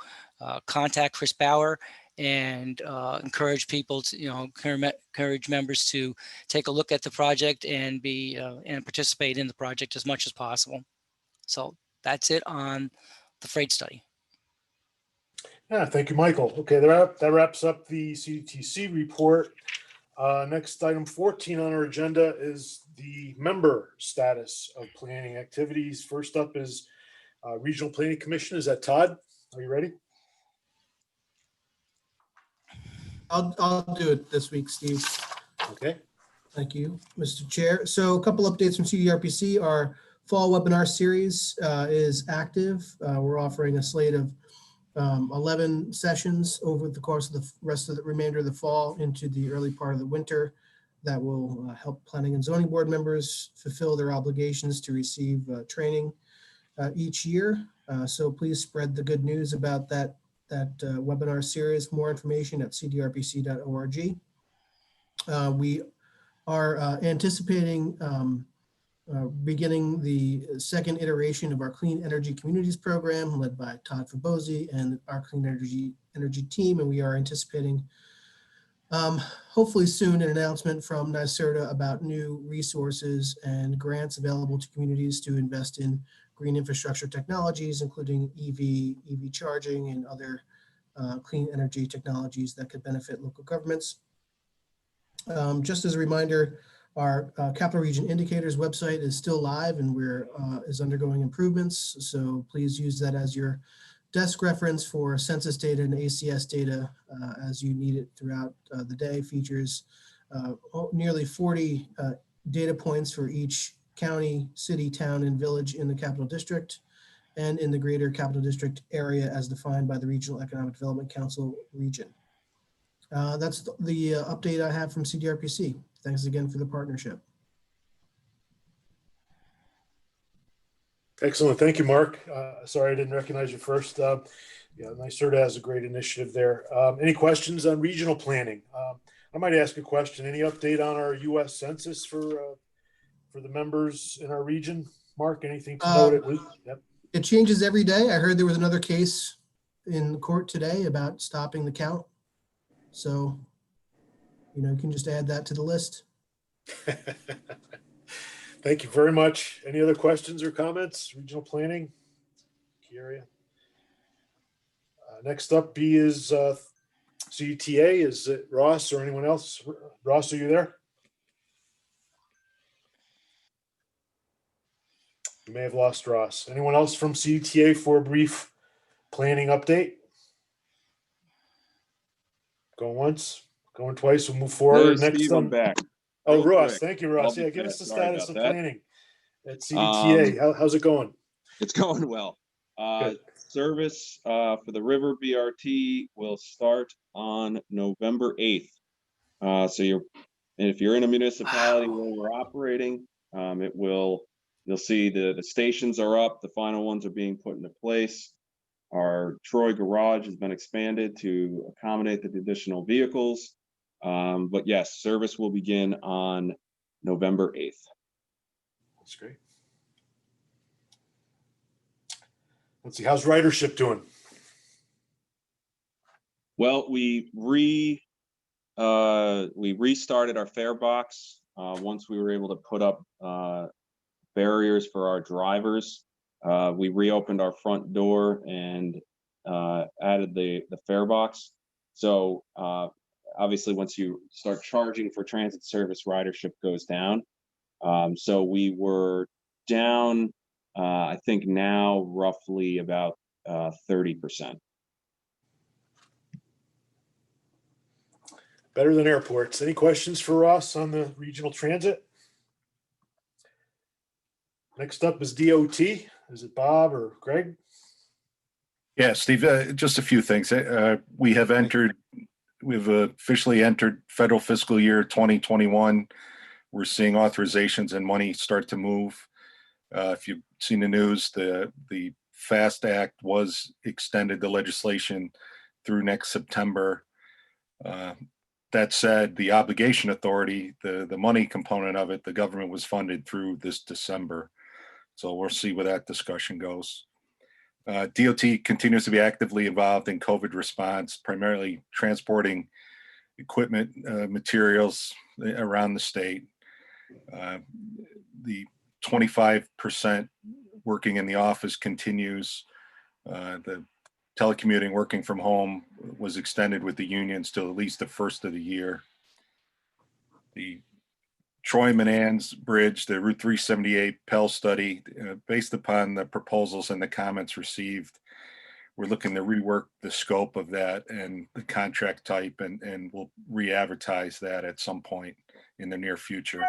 contact Chris Bauer and encourage people to, encourage members to take a look at the project and be and participate in the project as much as possible. So that's it on the freight study. Yeah, thank you, Michael. Okay, that wraps up the CDTC report. Next, item 14 on our agenda is the member status of planning activities. First up is Regional Planning Commission. Is that Todd? Are you ready? I'll do it this week, Steve. Okay. Thank you, Mr. Chair. So a couple updates from CDRPC. Our fall webinar series is active. We're offering a slate of 11 sessions over the course of the rest of the remainder of the fall into the early part of the winter that will help planning and zoning board members fulfill their obligations to receive training each year. So please spread the good news about that webinar series. More information at cdrpc.org. We are anticipating beginning the second iteration of our Clean Energy Communities program led by Todd Fabozi and our Clean Energy team. And we are anticipating hopefully soon an announcement from NYSERDA about new resources and grants available to communities to invest in green infrastructure technologies, including EV charging and other clean energy technologies that could benefit local governments. Just as a reminder, our Capital Region Indicators website is still live and is undergoing improvements. So please use that as your desk reference for census data and ACS data as you need it throughout the day. Features nearly 40 data points for each county, city, town, and village in the Capital District and in the greater Capital District area as defined by the Regional Economic Development Council region. That's the update I have from CDRPC. Thanks again for the partnership. Excellent. Thank you, Mark. Sorry, I didn't recognize you first. Yeah, NYSERDA has a great initiative there. Any questions on regional planning? I might ask a question. Any update on our U.S. Census for the members in our region? Mark, anything to note? Yep. It changes every day. I heard there was another case in court today about stopping the count. So, you can just add that to the list. Thank you very much. Any other questions or comments? Regional planning, key area. Next up is CTA. Is it Ross or anyone else? Ross, are you there? You may have lost Ross. Anyone else from CTA for a brief planning update? Going once, going twice. We'll move forward. Hey, Next Steve, I'm back. Oh, Real Ross, quick. thank you, Ross. I'll Yeah, be give us fast. the Sorry status about of that. planning at CDTA. How's it going? It's going well. Service for the River BRT will start on November 8th. So if you're in a municipality where we're operating, you'll see the stations are up. The final ones are being put into place. Our Troy garage has been expanded to accommodate the additional vehicles. But yes, service will begin on November 8th. That's great. Let's see, how's ridership doing? Well, we restarted our fare box once we were able to put up barriers for our drivers. We reopened our front door and added the fare box. So obviously, once you start charging for transit service, ridership goes down. So we were down, I think now roughly about 30%. Better than airports. Any questions for Ross on the regional transit? Next up is DOT. Is it Bob or Greg? Yeah, Steve, just a few things. We've officially entered federal fiscal year 2021. we're seeing authorizations and money start to move. If you've seen the news, the FAST Act was extended, the legislation, through next September. That said, the obligation authority, the money component of it, the government was funded through this December. So we'll see where that discussion goes. DOT continues to be actively involved in COVID response, primarily transporting equipment, materials around the state. The 25% working in the office continues. The telecommuting, working from home, was extended with the unions till at least the first of the year. The Troy Manans Bridge, the Route 378 Pell study, based upon the proposals and the comments received, we're looking to rework the scope of that and the contract type, and we'll re-advertise that at some point in the near future.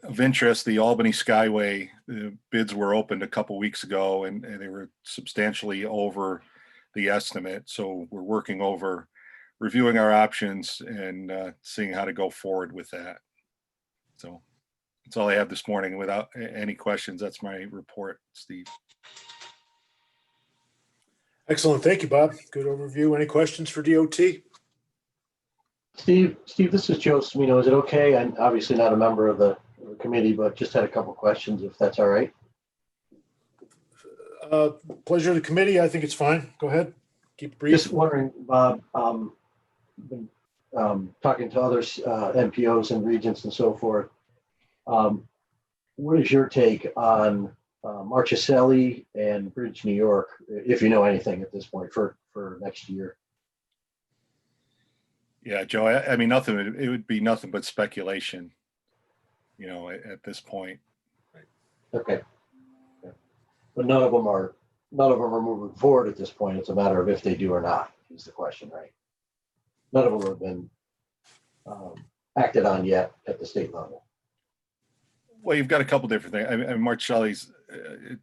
Of interest, the Albany Skyway, the bids were opened a couple weeks ago, and they were substantially over the estimate. So we're working over reviewing our options and seeing how to go forward with that. So that's all I have this morning. Without any questions, that's my report, Steve. Excellent. Thank you, Bob. Good overview. Any questions for DOT? Steve, this is Joe Smino. Is it okay? I'm obviously not a member of the committee, but just had a couple questions, if that's all right. Pleasure of the committee. I think it's fine. Go ahead. Keep it brief. Just wondering, Bob, been talking to other MPOs and regents and so forth. What is your take on Marchicelli and Bridge New York, if you know anything at this point for next year? Yeah, Joe, I mean, nothing, it would be nothing but speculation, you know, at this point. Okay. Yeah. But none of them are moving forward at this point. It's a matter of if they do or not, is the question, right? None of them have been acted on yet at the state level. Well, you've got a couple different things. I mean, Marchicelli's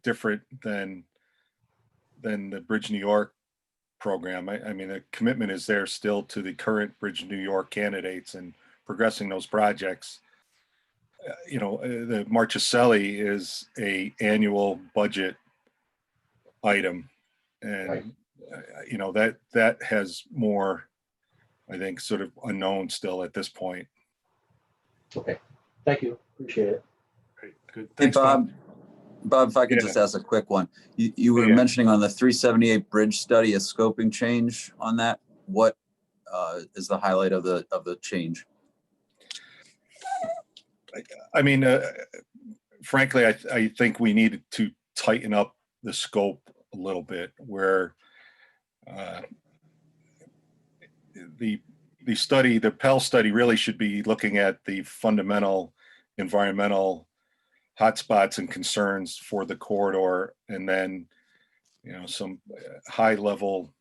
different than the Bridge New York program. I mean, the commitment is there still to the current Bridge New York candidates and progressing those projects. You know, the Marchicelli is a annual budget item, and right. You know, that has more, I think, sort of unknown still at this point. Okay, thank you. Appreciate it. Great, good. Thanks, hey, Bob, if I could just ask a quick one. You were mentioning on the 378 bridge study a scoping change on that. What is the highlight of the change? I mean, frankly, I think we needed to tighten up the scope a little bit, where the study, the Pell study, really should be looking at the fundamental environmental hotspots and concerns for the corridor, and then, you know, some high level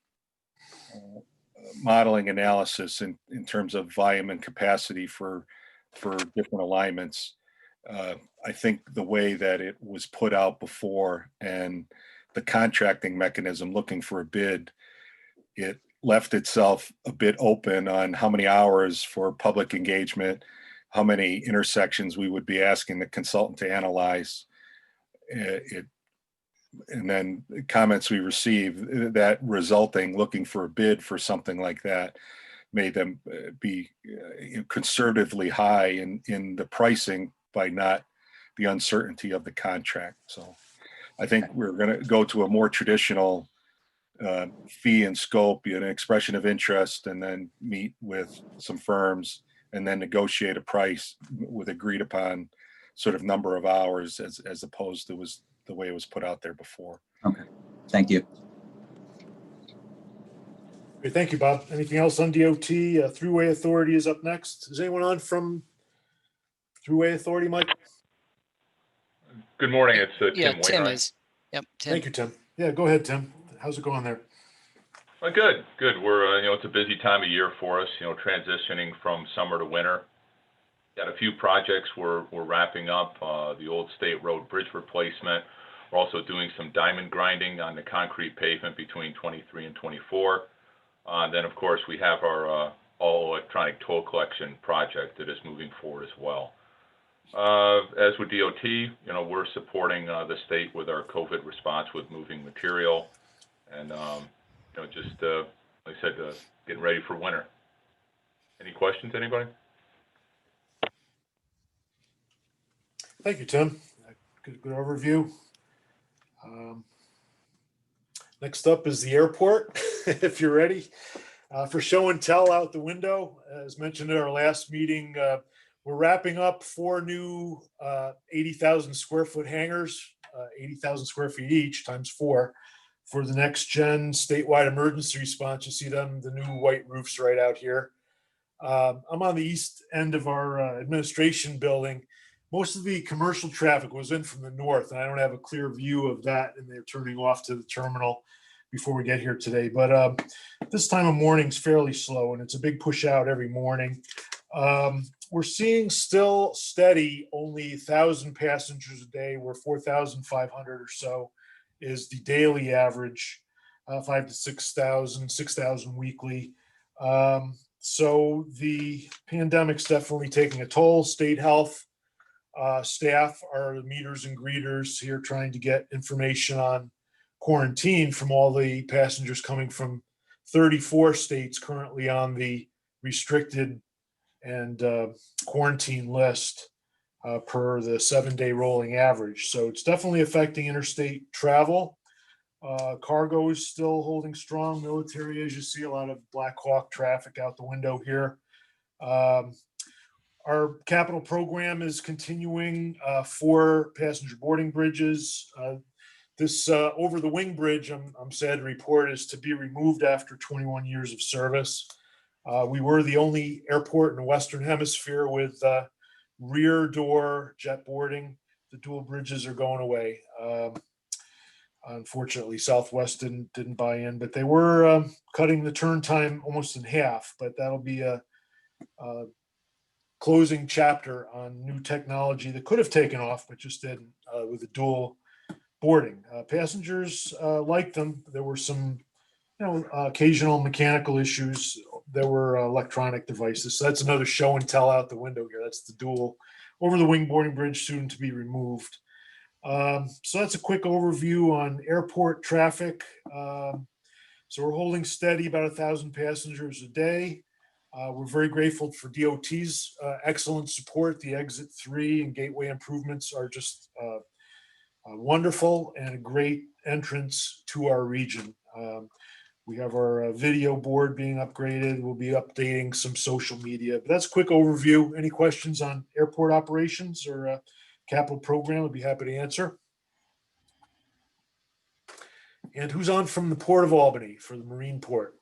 modeling analysis in terms of volume and capacity for different alignments. I think the way that it was put out before and the contracting mechanism looking for a bid, it left itself a bit open on how many hours for public engagement, how many intersections we would be asking the consultant to analyze. And then the comments we received, that resulting looking for a bid for something like that made them be conservatively high in the pricing by not the uncertainty of the contract. So I think we're going to go to a more traditional fee and scope, an expression of interest, and then meet with some firms and then negotiate a price with agreed upon sort of number of hours, as opposed to the way it was put out there before. Okay, thank you. Okay, thank you, Bob. Anything else on DOT? Thruway Authority is up next. Is anyone on from Thruway Authority, Mike? Good morning. It's Tim yeah, Wainwright. Tim is. Yep, Tim. Thank you, Tim. Yeah, go ahead, Tim. How's it going there? Good. We're, it's a busy time of year for us, transitioning from summer to winter. Got a few projects we're wrapping up, the Old State Road bridge replacement. We're also doing some diamond grinding on the concrete pavement between 23 and 24. Then, of course, we have our all electronic toll collection project that is moving forward as well. As with DOT, we're supporting the state with our COVID response with moving material and, just, like I said, getting ready for winter. Any questions, anybody? Thank you, Tim. Good overview. Next up is the airport, if you're ready. For show and tell out the window, as mentioned at our last meeting, we're wrapping up 4 new 80,000 square foot hangars, 80,000 square feet each times 4 for the next gen statewide emergency response. You see them, the new white roofs right out here. I'm on the east end of our administration building. Most of the commercial traffic was in from the north, and I don't have a clear view of that, and they're turning off to the terminal before we get here today. But this time of morning is fairly slow, and it's a big push out every morning. We're seeing still steady, only 1,000 passengers a day, where 4,500 or so is the daily average, 5,000 to 6,000, 6,000 weekly. So the pandemic's definitely taking a toll. State health staff are the meters and greeters here trying to get information on quarantine from all the passengers coming from 34 states currently on the restricted and quarantine list per the 7-day rolling average. So it's definitely affecting interstate travel. Cargo is still holding strong. Military, as you see, a lot of Black Hawk traffic out the window here. Our capital program is continuing for passenger boarding bridges. This over the wing bridge, I'm sad to report, is to be removed after 21 years of service. We were the only airport in the Western Hemisphere with rear door jet boarding. The dual bridges are going away. Unfortunately, Southwest didn't buy in, but they were cutting the turn time almost in half. But that'll be a closing chapter on new technology that could have taken off, but just didn't, with the dual boarding. Passengers liked them. There were some, occasional mechanical issues. There were electronic devices. So that's another show and tell out the window here. That's the dual over the wing boarding bridge, soon to be removed. So that's a quick overview on airport traffic. So we're holding steady, about 1,000 passengers a day. We're very grateful for DOT's excellent support. The Exit 3 and gateway improvements are just wonderful and a great entrance to our region. We have our video board being upgraded. We'll be updating some social media, but that's a quick overview. Any questions on airport operations or capital program? I'd be happy to answer. And who's on from the Port of Albany for the Marine Port?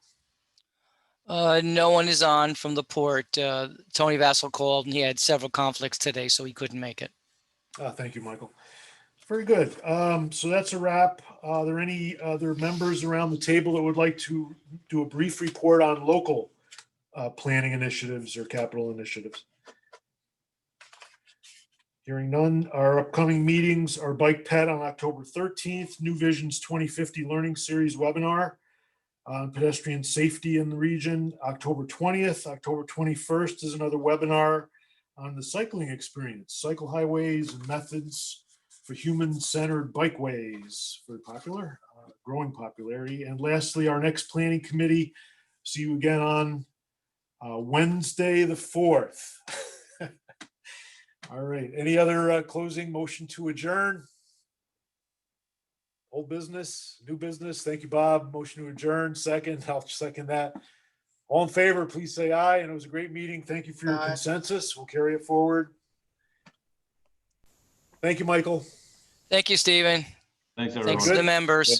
No one is on from the port. Tony Vassal called and he had several conflicts today, so he couldn't make it. Thank you, Michael. Very good. So that's a wrap. Are there any other members around the table that would like to do a brief report on local planning initiatives or capital initiatives? Hearing none, our upcoming meetings are Bike Ped on October 13th, New Visions 2050 Learning Series webinar on pedestrian safety in the region. October 20th, October 21st is another webinar on the cycling experience, cycle highways and methods for human-centered bikeways. Very popular, growing popularity. And lastly, our next planning committee, see you again on Wednesday the 4th. All right, any other closing motion to adjourn? Old business, new business? Thank you, Bob. Motion to adjourn, second. I'll second that. All in favor, please say aye. And it was a great meeting. Thank you for your consensus. We'll carry it forward. Thank you, Michael. Thank you, Stephen. Thanks, everyone. Thanks to the members.